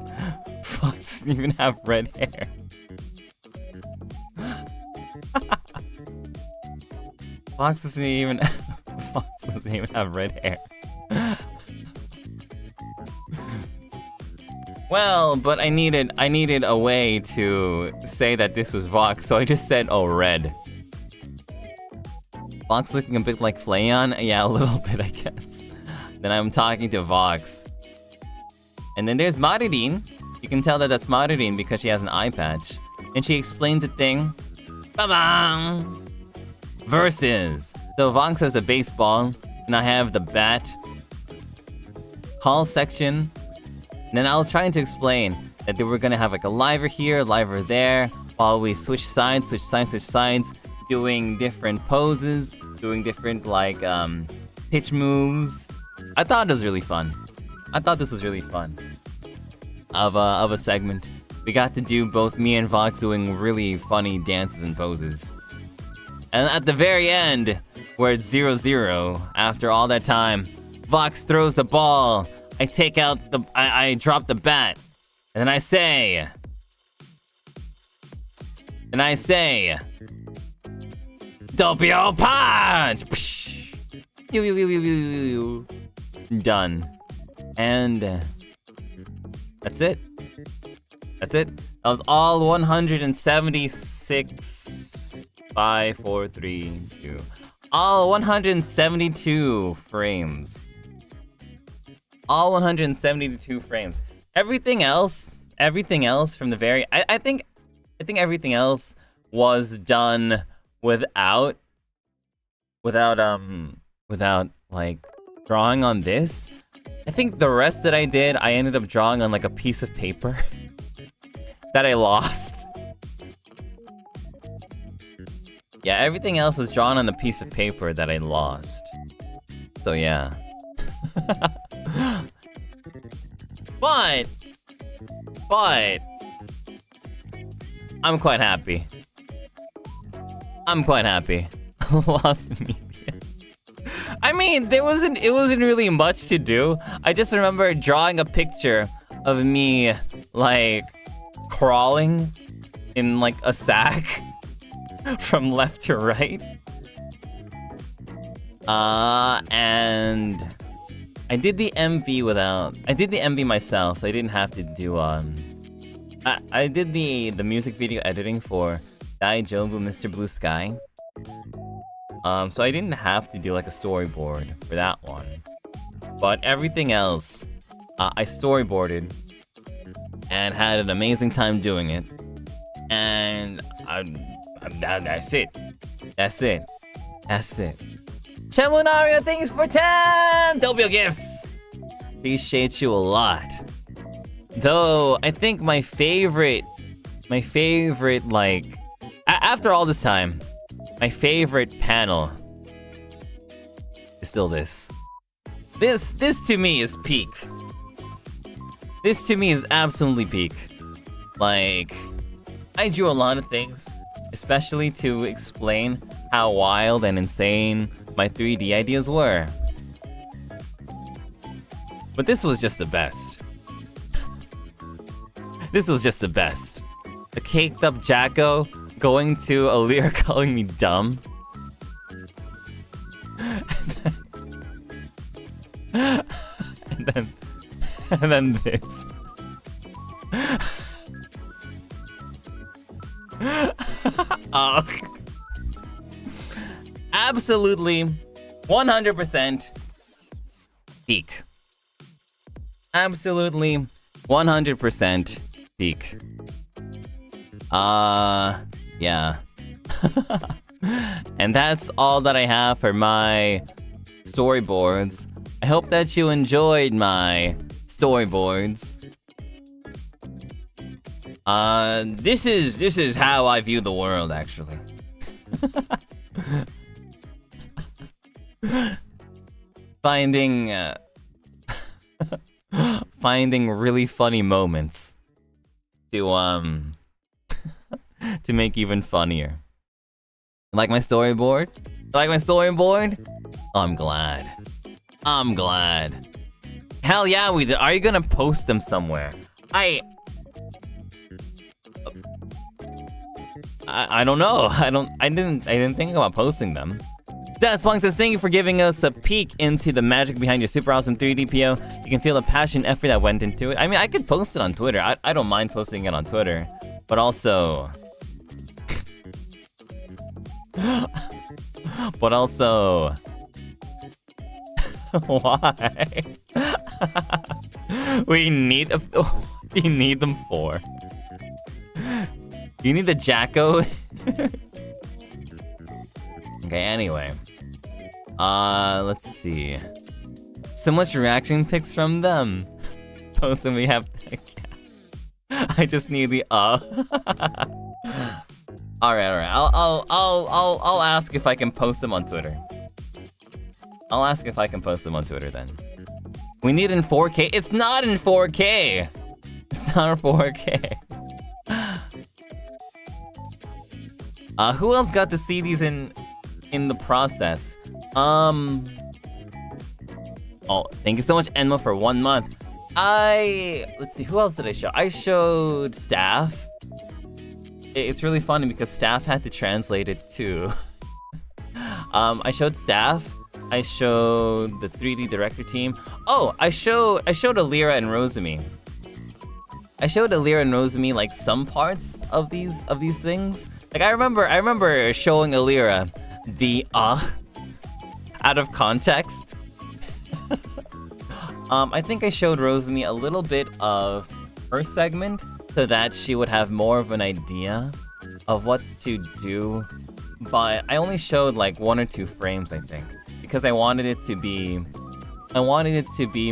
doesn't even have red hair. Fox doesn't even have red hair. Well, but I needed a way to say that this was Vox, so I just said, oh, red. Vox looking a bit like Flayon? Yeah, a little bit, I guess. Then I'm talking to Vox. And then there's Maridine. You can tell that that's Maridine because she has an eye patch. And she explains a thing. Ba-bang! Versus. So Vox has a baseball, and I have the bat. Call section. And then I was trying to explain that they were gonna have like a liver here, liver there, while we switch sides, doing different poses, doing different like pitch moves. I thought it was really fun. I thought this was really fun. Of a segment. We got to do both me and Vox doing really funny dances and poses. And at the very end, where it's 0-0, after all that time, Vox throws the ball. I drop the bat. And then I say... Doppio punch! Done. And... That's it. That was all 176... 5, 4, 3, 2... All 172 frames. All 172 frames. Everything else from the very... I think everything else was done without like drawing on this. I think the rest that I did, I ended up drawing on like a piece of paper that I lost. Yeah, everything else was drawn on a piece of paper that I lost. So yeah. But I'm quite happy. Lost media. I mean, it wasn't really much to do. I just remember drawing a picture of me like crawling in like a sack from left to right. And I did the MV myself, so I didn't have to do I did the music video editing for Daijobu Mr. Blue Sky. So I didn't have to do like a storyboard for that one. But everything else, I storyboarded and had an amazing time doing it. And that's it. Chemunario, thanks for 10 Doppio gifts. Appreciate you a lot. Though I think my favorite like after all this time, my favorite panel is still this. This to me is peak. This to me is absolutely peak. Like I drew a lot of things, especially to explain how wild and insane my 3D ideas were. But this was just the best. This was just the best. The caked up Jacko going to Alira calling me dumb. and then this. Absolutely 100% peak. Absolutely 100% peak. Yeah. And that's all that I have for my storyboards. I hope that you enjoyed my storyboards. This is how I view the world, actually. Finding really funny moments to to make even funnier. Like my storyboard? Like my storyboard? I'm glad. I'm glad. Hell yeah, we did. Are you gonna post them somewhere? I don't know. I didn't think about posting them. Daspunk says, thank you for giving us a peek into the magic behind your super awesome 3D PO. You can feel the passion and effort that went into it. I mean, I could post it on Twitter. I don't mind posting it on Twitter. But also... but also... why? We need them for... You need the Jacko? Okay, anyway. Let's see. So much reaction pics from them. Post and we have... I just need the Alright. I'll ask if I can post them on Twitter. I'll ask if I can post them on Twitter then. We need it in 4K. It's not in 4K. It's not 4K. Who else got to see these in the process? Oh, thank you so much, Enma, for 1 month. Let's see, who else did I show? I showed Staff. It's really funny because Staff had to translate it too. I showed Staff. I showed the 3D director team. Oh, I showed Alira and Rosemi. I showed Alira and Rosemi like some parts of these things. Like I remember showing Alira the out of context. I think I showed Rosemi a little bit of her segment so that she would have more of an idea of what to do. But I only showed like 1 or 2 frames, I think, because I wanted it to be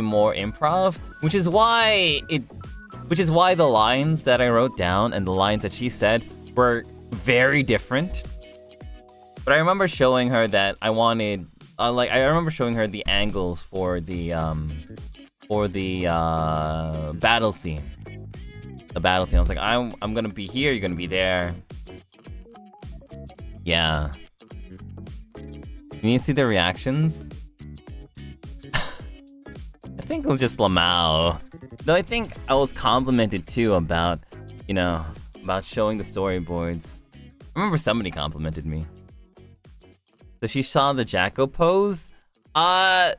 more improv, which is why the lines that I wrote down and the lines that she said were very different. But I remember showing her that I wanted, I remember showing her the angles for the battle scene. The battle scene. I was like, I'm gonna be here, you're gonna be there. Yeah. You need to see the reactions? I think it was just Lamau. Though I think I was complimented too about, about showing the storyboards. I remember somebody complimented me. So she saw the Jacko pose? I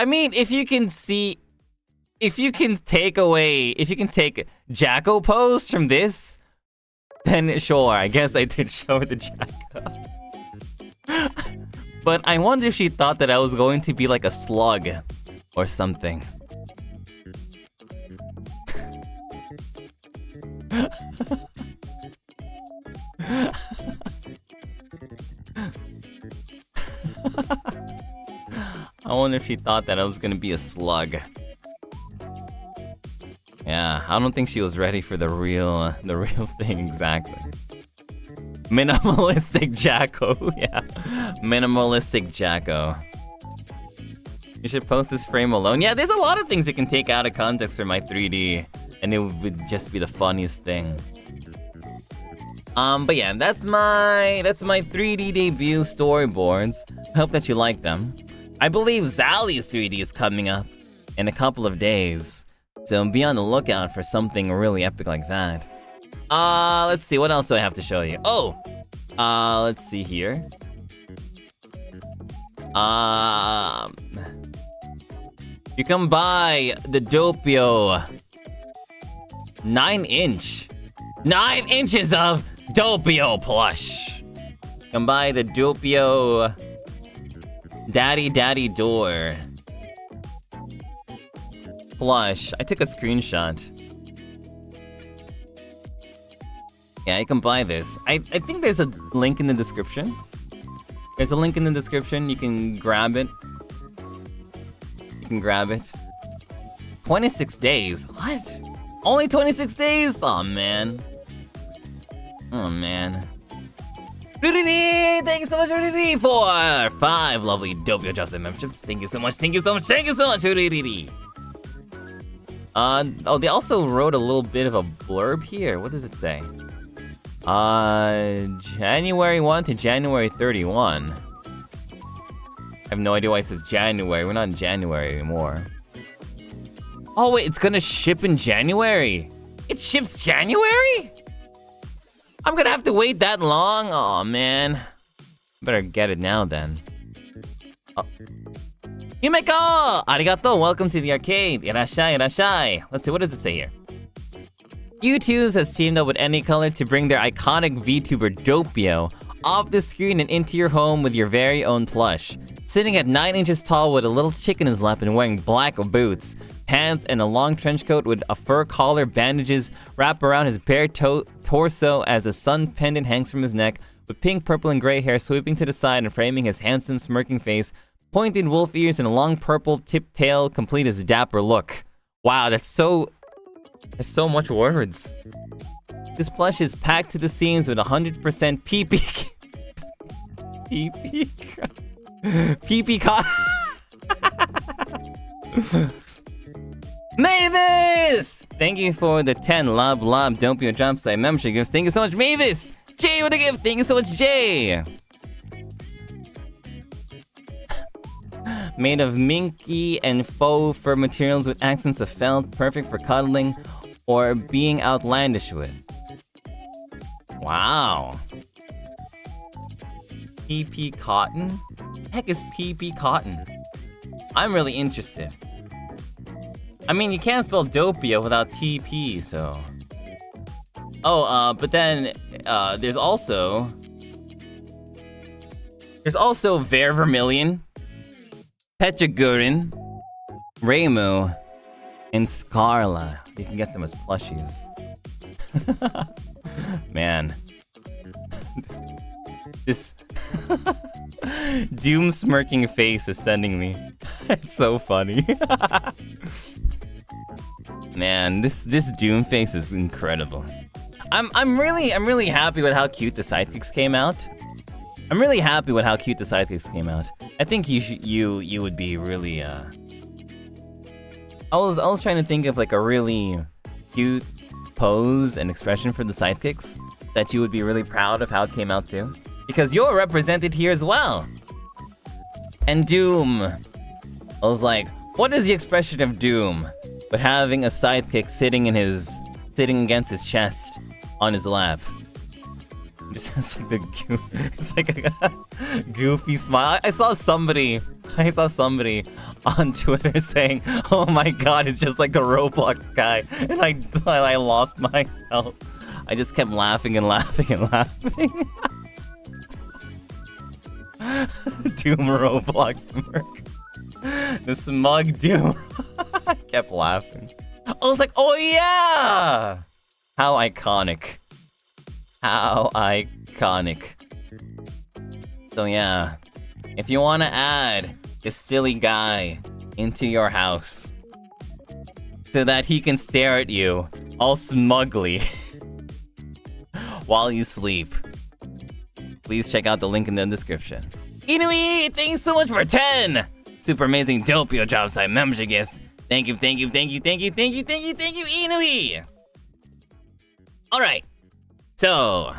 mean, if you can take Jacko pose from this, then sure, I guess I did show her the Jacko. But I wonder if she thought that I was going to be like a slug or something. I wonder if she thought that I was gonna be a slug. Yeah, I don't think she was ready for the real thing exactly. Minimalistic Jacko, yeah. Minimalistic Jacko. You should post this frame alone. Yeah, there's a lot of things you can take out of context for my 3D, and it would just be the funniest thing. But yeah, that's my 3D debut storyboards. I hope that you like them. I believe Zally's 3D is coming up in a couple of days, so be on the lookout for something really epic like that. Let's see, what else do I have to show you? Oh, let's see here. You can buy the Doppio 9 inches of Doppio plush. You can buy the Doppio Daddy Door plush. I took a screenshot. Yeah, you can buy this. I think there's a link in the description. There's a link in the description. You can grab it. You can grab it. 26 days. What? Only 26 days? Oh, man. Oh, man. Rudy, thank you so much, Rudy, for 5 lovely Doppio Dropscythe memberships. Thank you so much. Thank you so much. Thank you so much, Rudy. Oh, they also wrote a little bit of a blurb here. What does it say? January 1 to January 31. I have no idea why it says January. We're not in January anymore. Oh, wait, it's gonna ship in January? It ships January? I'm gonna have to wait that long? Aw, man. Better get it now, then. Oh. Himeko! Arigato! Welcome to the arcade. Irashai, irashai. Let's see, what does it say here? Youtooz has teamed up with Anycolor to bring their iconic VTuber Doppio off the screen and into your home with your very own plush. Sitting at 9 inches tall with a little chick in his lap and wearing black boots, pants, and a long trench coat with a fur collar, bandages wrap around his bare torso as a sun pendant hangs from his neck, with pink, purple, and gray hair sweeping to the side and framing his handsome, smirking face, pointed wolf ears, and a long purple tip tail complete his dapper look. Wow, that's so much words. This plush is packed to the seams with 100% PP cotton. Mavis! Thank you for the 10 lob Doppio Dropscythe membership gifts. Thank you so much, Mavis! Jay with a gift. Thank you so much, Jay! Made of minky and faux fur materials with accents of felt, perfect for cuddling or being outlandish with. Wow. PP cotton? What the heck is PP cotton? I'm really interested. I mean, you can't spell Doppio without PP, so... Oh, but then, there's also Ver Vermilion, Pechagurin, Reimu, and Scarla. You can get them as plushies. Man. This Doom smirking face is sending me. It's so funny. Man, this Doom face is incredible. I'm really happy with how cute the sidekicks came out. I'm really happy with how cute the sidekicks came out. I think you would be really I was trying to think of like a really cute pose and expression for the sidekicks that you would be really proud of how it came out too. Because you're represented here as well. And Doom. I was like, what is the expression of Doom but having a sidekick sitting against his chest on his lap? It's like a goofy smile. I saw somebody on Twitter saying, "Oh my god, it's just like a Roblox guy," and I lost myself. I just kept laughing and laughing and laughing. Doom Roblox smirk. The smug Doom. I kept laughing. I was like, oh yeah! How iconic. How iconic. So yeah, if you want to add this silly guy into your house so that he can stare at you all smugly while you sleep, please check out the link in the description. Inui, thanks so much for 10 super amazing Doppio Dropscythe membership gifts. Thank you, Inui. Alright, so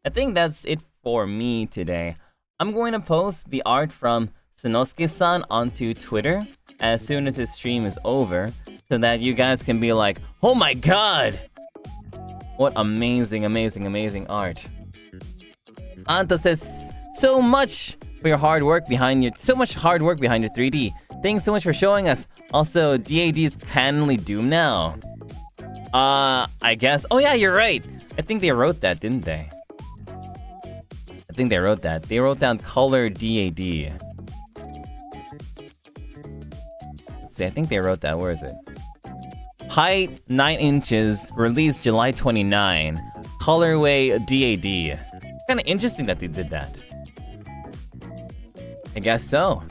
I think that's it for me today. I'm going to post the art from Sonosuke-san onto Twitter as soon as his stream is over, so that you guys can be like, oh my god! What amazing, amazing, amazing art. Anta says, so much for your hard work behind your 3D. Thanks so much for showing us. Also, DAD is canonly Doom now. I guess. Oh yeah, you're right. I think they wrote that, didn't they? I think they wrote that. They wrote down color DAD. Let's see, I think they wrote that. Where is it? Height 9 inches, released July 29. Colorway DAD. Kind of interesting that they did that. I guess so.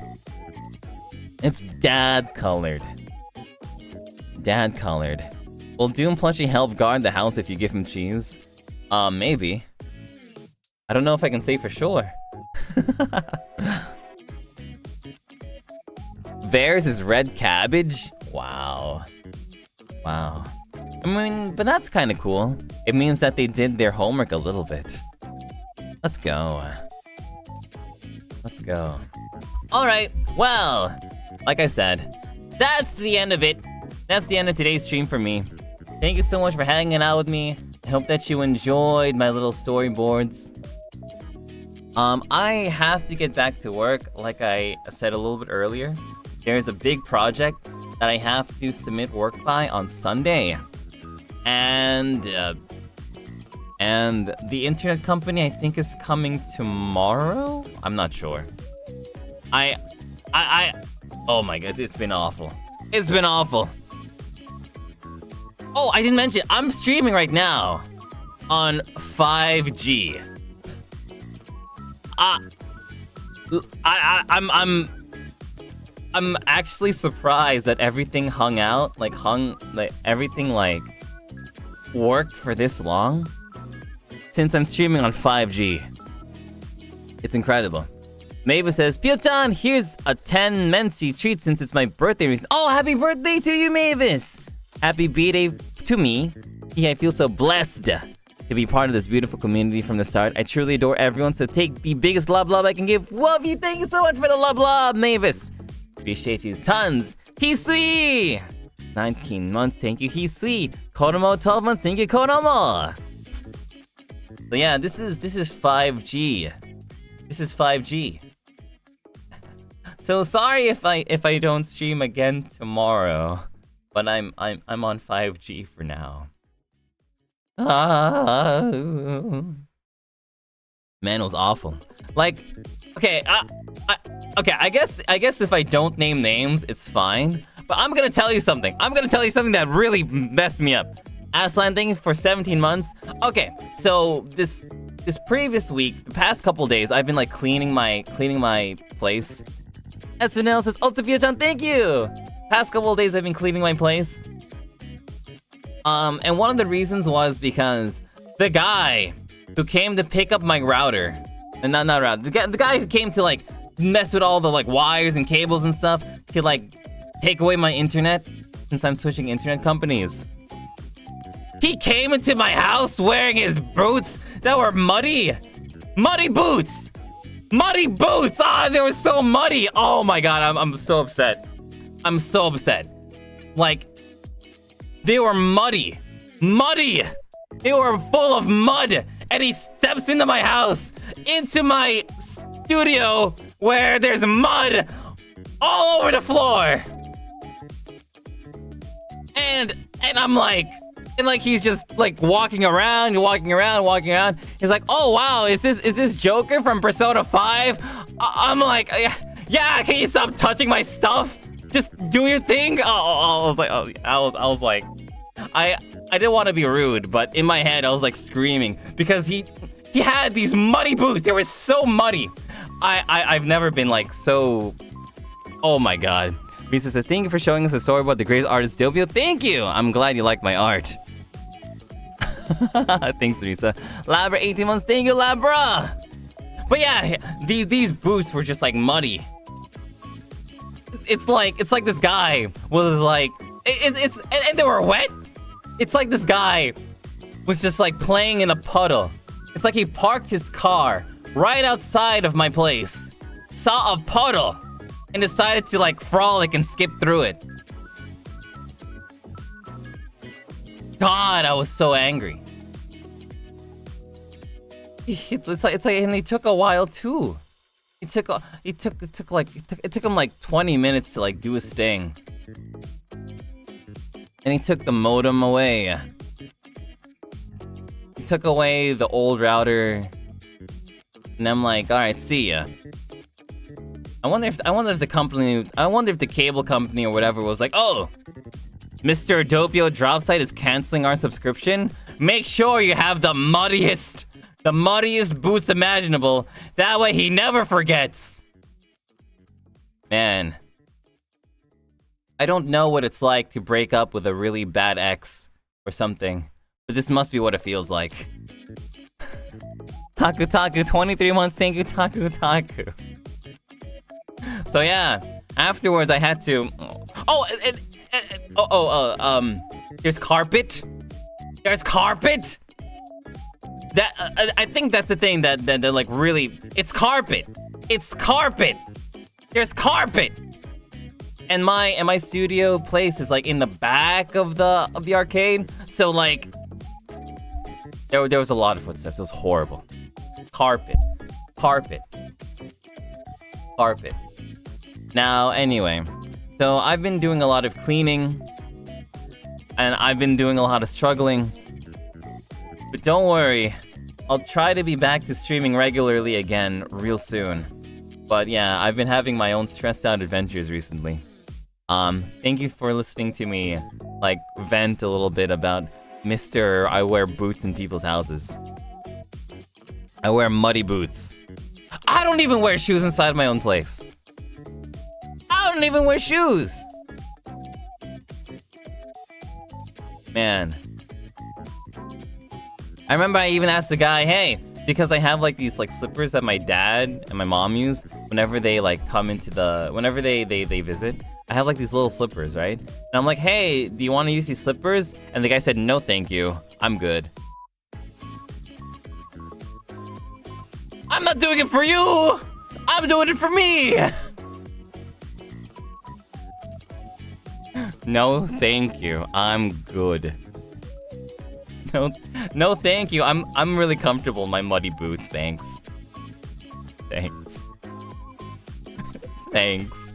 It's dad colored. Dad colored. Will Doom Plushie help guard the house if you give him cheese? Maybe. I don't know if I can say for sure. Theirs is red cabbage? Wow. Wow. I mean, but that's kind of cool. It means that they did their homework a little bit. Let's go. Let's go. Alright, well, like I said, that's the end of it. That's the end of today's stream for me. Thank you so much for hanging out with me. I hope that you enjoyed my little storyboards. I have to get back to work, like I said a little bit earlier. There's a big project that I have to submit work by on Sunday. And the internet company, I think, is coming tomorrow? I'm not sure. Oh my god, it's been awful. It's been awful. Oh, I didn't mention, I'm streaming right now on 5G. I'm actually surprised that everything everything worked for this long since I'm streaming on 5G. It's incredible. Mavis says, Pyo-chan, here's a 10 Mensi treat since it's my birthday recently. Oh, happy birthday to you, Mavis! Happy B-Day to me. Yeah, I feel so blessed to be part of this beautiful community from the start. I truly adore everyone, so take the biggest love I can give. Love you, thank you so much for the love, Mavis. Appreciate you tons. Hisui! 19 months, thank you, Hisui. Kodomo, 12 months, thank you, Kodomo. So yeah, this is 5G. This is 5G. So sorry if I don't stream again tomorrow, but I'm on 5G for now. Man, it was awful. Like, okay, I guess if I don't name names, it's fine. But I'm gonna tell you something. I'm gonna tell you something that really messed me up. Aslan, thank you for 17 months. Okay, so this previous week, the past couple days, I've been like cleaning my place. SNL says, Otsupio-chan, thank you! Past couple of days I've been cleaning my place. And one of the reasons was because the guy who came to pick up my router, and not router, the guy who came to like mess with all the like wires and cables and stuff to like take away my internet since I'm switching internet companies. He came into my house wearing his boots that were muddy. Muddy boots! Muddy boots! Ah, they were so muddy! Oh my god, I'm so upset. I'm so upset. Like, they were muddy. Muddy! They were full of mud! And he steps into my house, into my studio, where there's mud all over the floor! And I'm like... And like he's just like walking around. He's like, "Oh wow, is this Joker from Persona 5?" I'm like, "Yeah, can you stop touching my stuff? Just do your thing." I was like, I didn't want to be rude, but in my head I was like screaming because he had these muddy boots. They were so muddy. I've never been like so. Oh my god. Risa says, "Thank you for showing us the storyboard. The greatest artist Doppio." Thank you. I'm glad you like my art. Thanks, Risa. Labra, 18 months. Thank you, Labra. But yeah, these boots were just like muddy. It's like this guy was like, and they were wet. It's like this guy was just like playing in a puddle, It's like he parked his car right outside of my place, saw a puddle, and decided to like frolic and skip through it. God, I was so angry. It's like, and he took a while too. It took him like 20 minutes to like do his thing. And he took the modem away. He took away the old router. And I'm like, all right, see ya. I wonder if the cable company or whatever was like, oh, Mr. Doppio Dropscythe is canceling our subscription. Make sure you have the muddiest boots imaginable. That way he never forgets. Man. I don't know what it's like to break up with a really bad ex or something, but this must be what it feels like. Taku Taku, 23 months, thank you, Taku Taku. So yeah, afterwards I had to... there's carpet? There's carpet? That I think that's the thing that like really... It's carpet! It's carpet! There's carpet! And my studio place is like in the back of the arcade, so like there was a lot of footsteps. It was horrible. Carpet. Now anyway, so I've been doing a lot of cleaning, and I've been doing a lot of struggling. But don't worry, I'll try to be back to streaming regularly again real soon. But yeah, I've been having my own stressed out adventures recently. Thank you for listening to me, like, vent a little bit about Mr. I wear boots in people's houses. I wear muddy boots. I don't even wear shoes inside my own place. I don't even wear shoes! Man. I remember I even asked the guy, hey, because I have like these like slippers that my dad and my mom use whenever they like come into whenever they visit. I have like these little slippers, right? And I'm like, hey, do you want to use these slippers? And the guy said, no, thank you. I'm good. I'm not doing it for you! I'm doing it for me! No, thank you. I'm good. No, thank you. I'm really comfortable in my muddy boots, thanks. Thanks.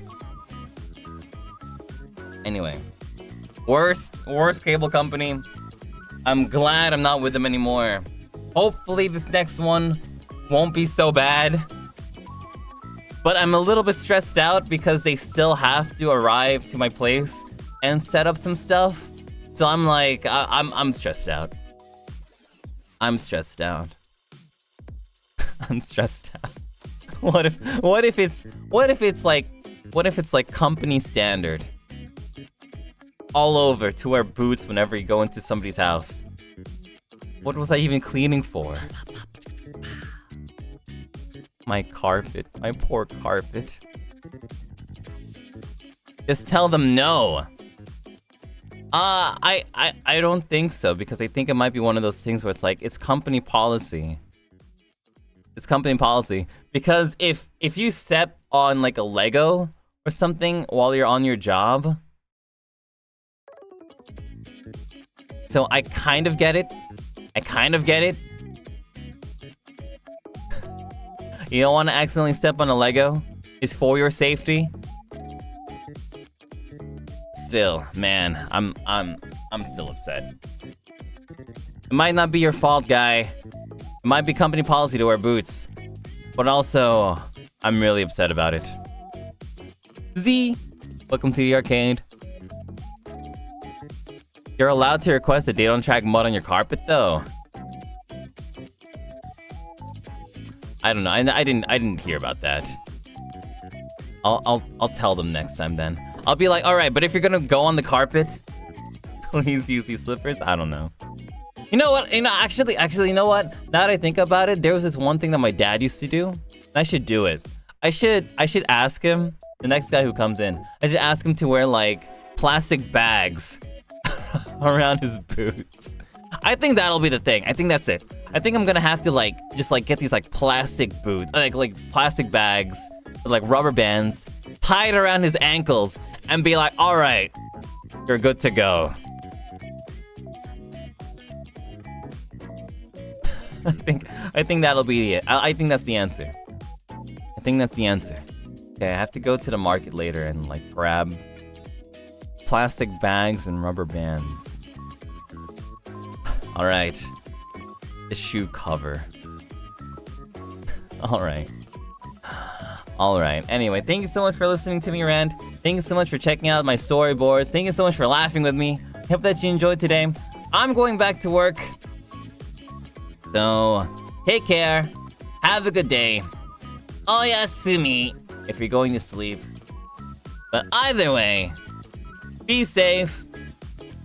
Anyway, worst cable company. I'm glad I'm not with them anymore. Hopefully this next one won't be so bad. But I'm a little bit stressed out because they still have to arrive to my place and set up some stuff. So I'm like, I'm stressed out. I'm stressed out. I'm stressed out. What if it's like company standard all over to wear boots whenever you go into somebody's house? What was I even cleaning for? My carpet, my poor carpet. Just tell them no. I don't think so, because I think it might be one of those things where it's like, it's company policy. It's company policy. Because if you step on like a Lego or something while you're on your job, so I kind of get it. You don't want to accidentally step on a Lego? It's for your safety. Still, man, I'm still upset. It might not be your fault, guy. It might be company policy to wear boots. But also, I'm really upset about it. Z, welcome to the arcade. You're allowed to request that they don't track mud on your carpet, though. I don't know. I didn't hear about that. I'll tell them next time then. I'll be like, all right, but if you're gonna go on the carpet, please use these slippers. I don't know. You know what? Actually, you know what? Now that I think about it, there was this one thing that my dad used to do. I should do it. I should ask him, the next guy who comes in, I should ask him to wear like plastic bags around his boots. I think that'll be the thing. I think that's it. I think I'm gonna have to like just like get these like plastic boots, like plastic bags, with, like rubber bands, tie it around his ankles, and be like, all right, you're good to go. I think that'll be it. I think that's the answer. I think that's the answer. Okay, I have to go to the market later and like grab plastic bags and rubber bands. All right. The shoe cover. All right. All right. Anyway, thank you so much for listening to me rant. Thank you so much for checking out my storyboards. Thank you so much for laughing with me. Hope that you enjoyed today. I'm going back to work. So, take care. Have a good day. Oyasumi if you're going to sleep. But either way, be safe.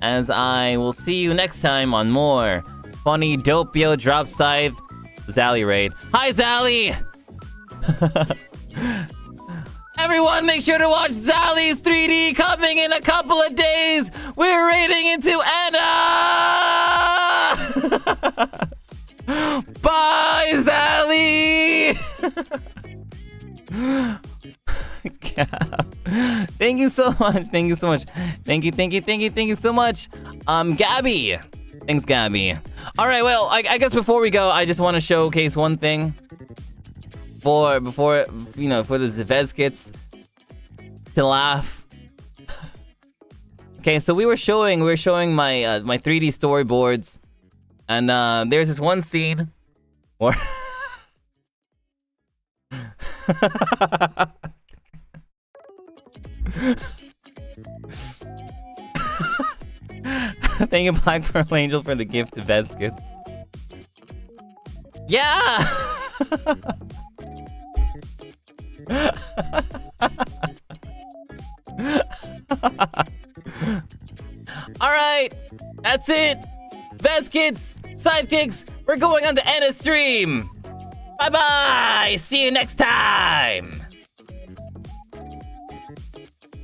As I will see you next time on more funny Doppio Dropscythe Zally raid. Hi Zally! Everyone make sure to watch Zally's 3D coming in a couple of days! We're raiding into Anna! Bye, Zally! Thank you so much. Thank you so much. Thank you so much. Gabby. Thanks, Gabby. All right, well, I guess before we go, I just want to showcase one thing. For the Zvezkits to laugh. Okay, so we were showing my my 3D storyboards. And there's this one scene where thank you, Black Pearl Angel, for the gift of Veskits. Yeah! Alright, that's it! Veskits, sidekicks, we're going on to end a stream! Bye-bye! See you next time!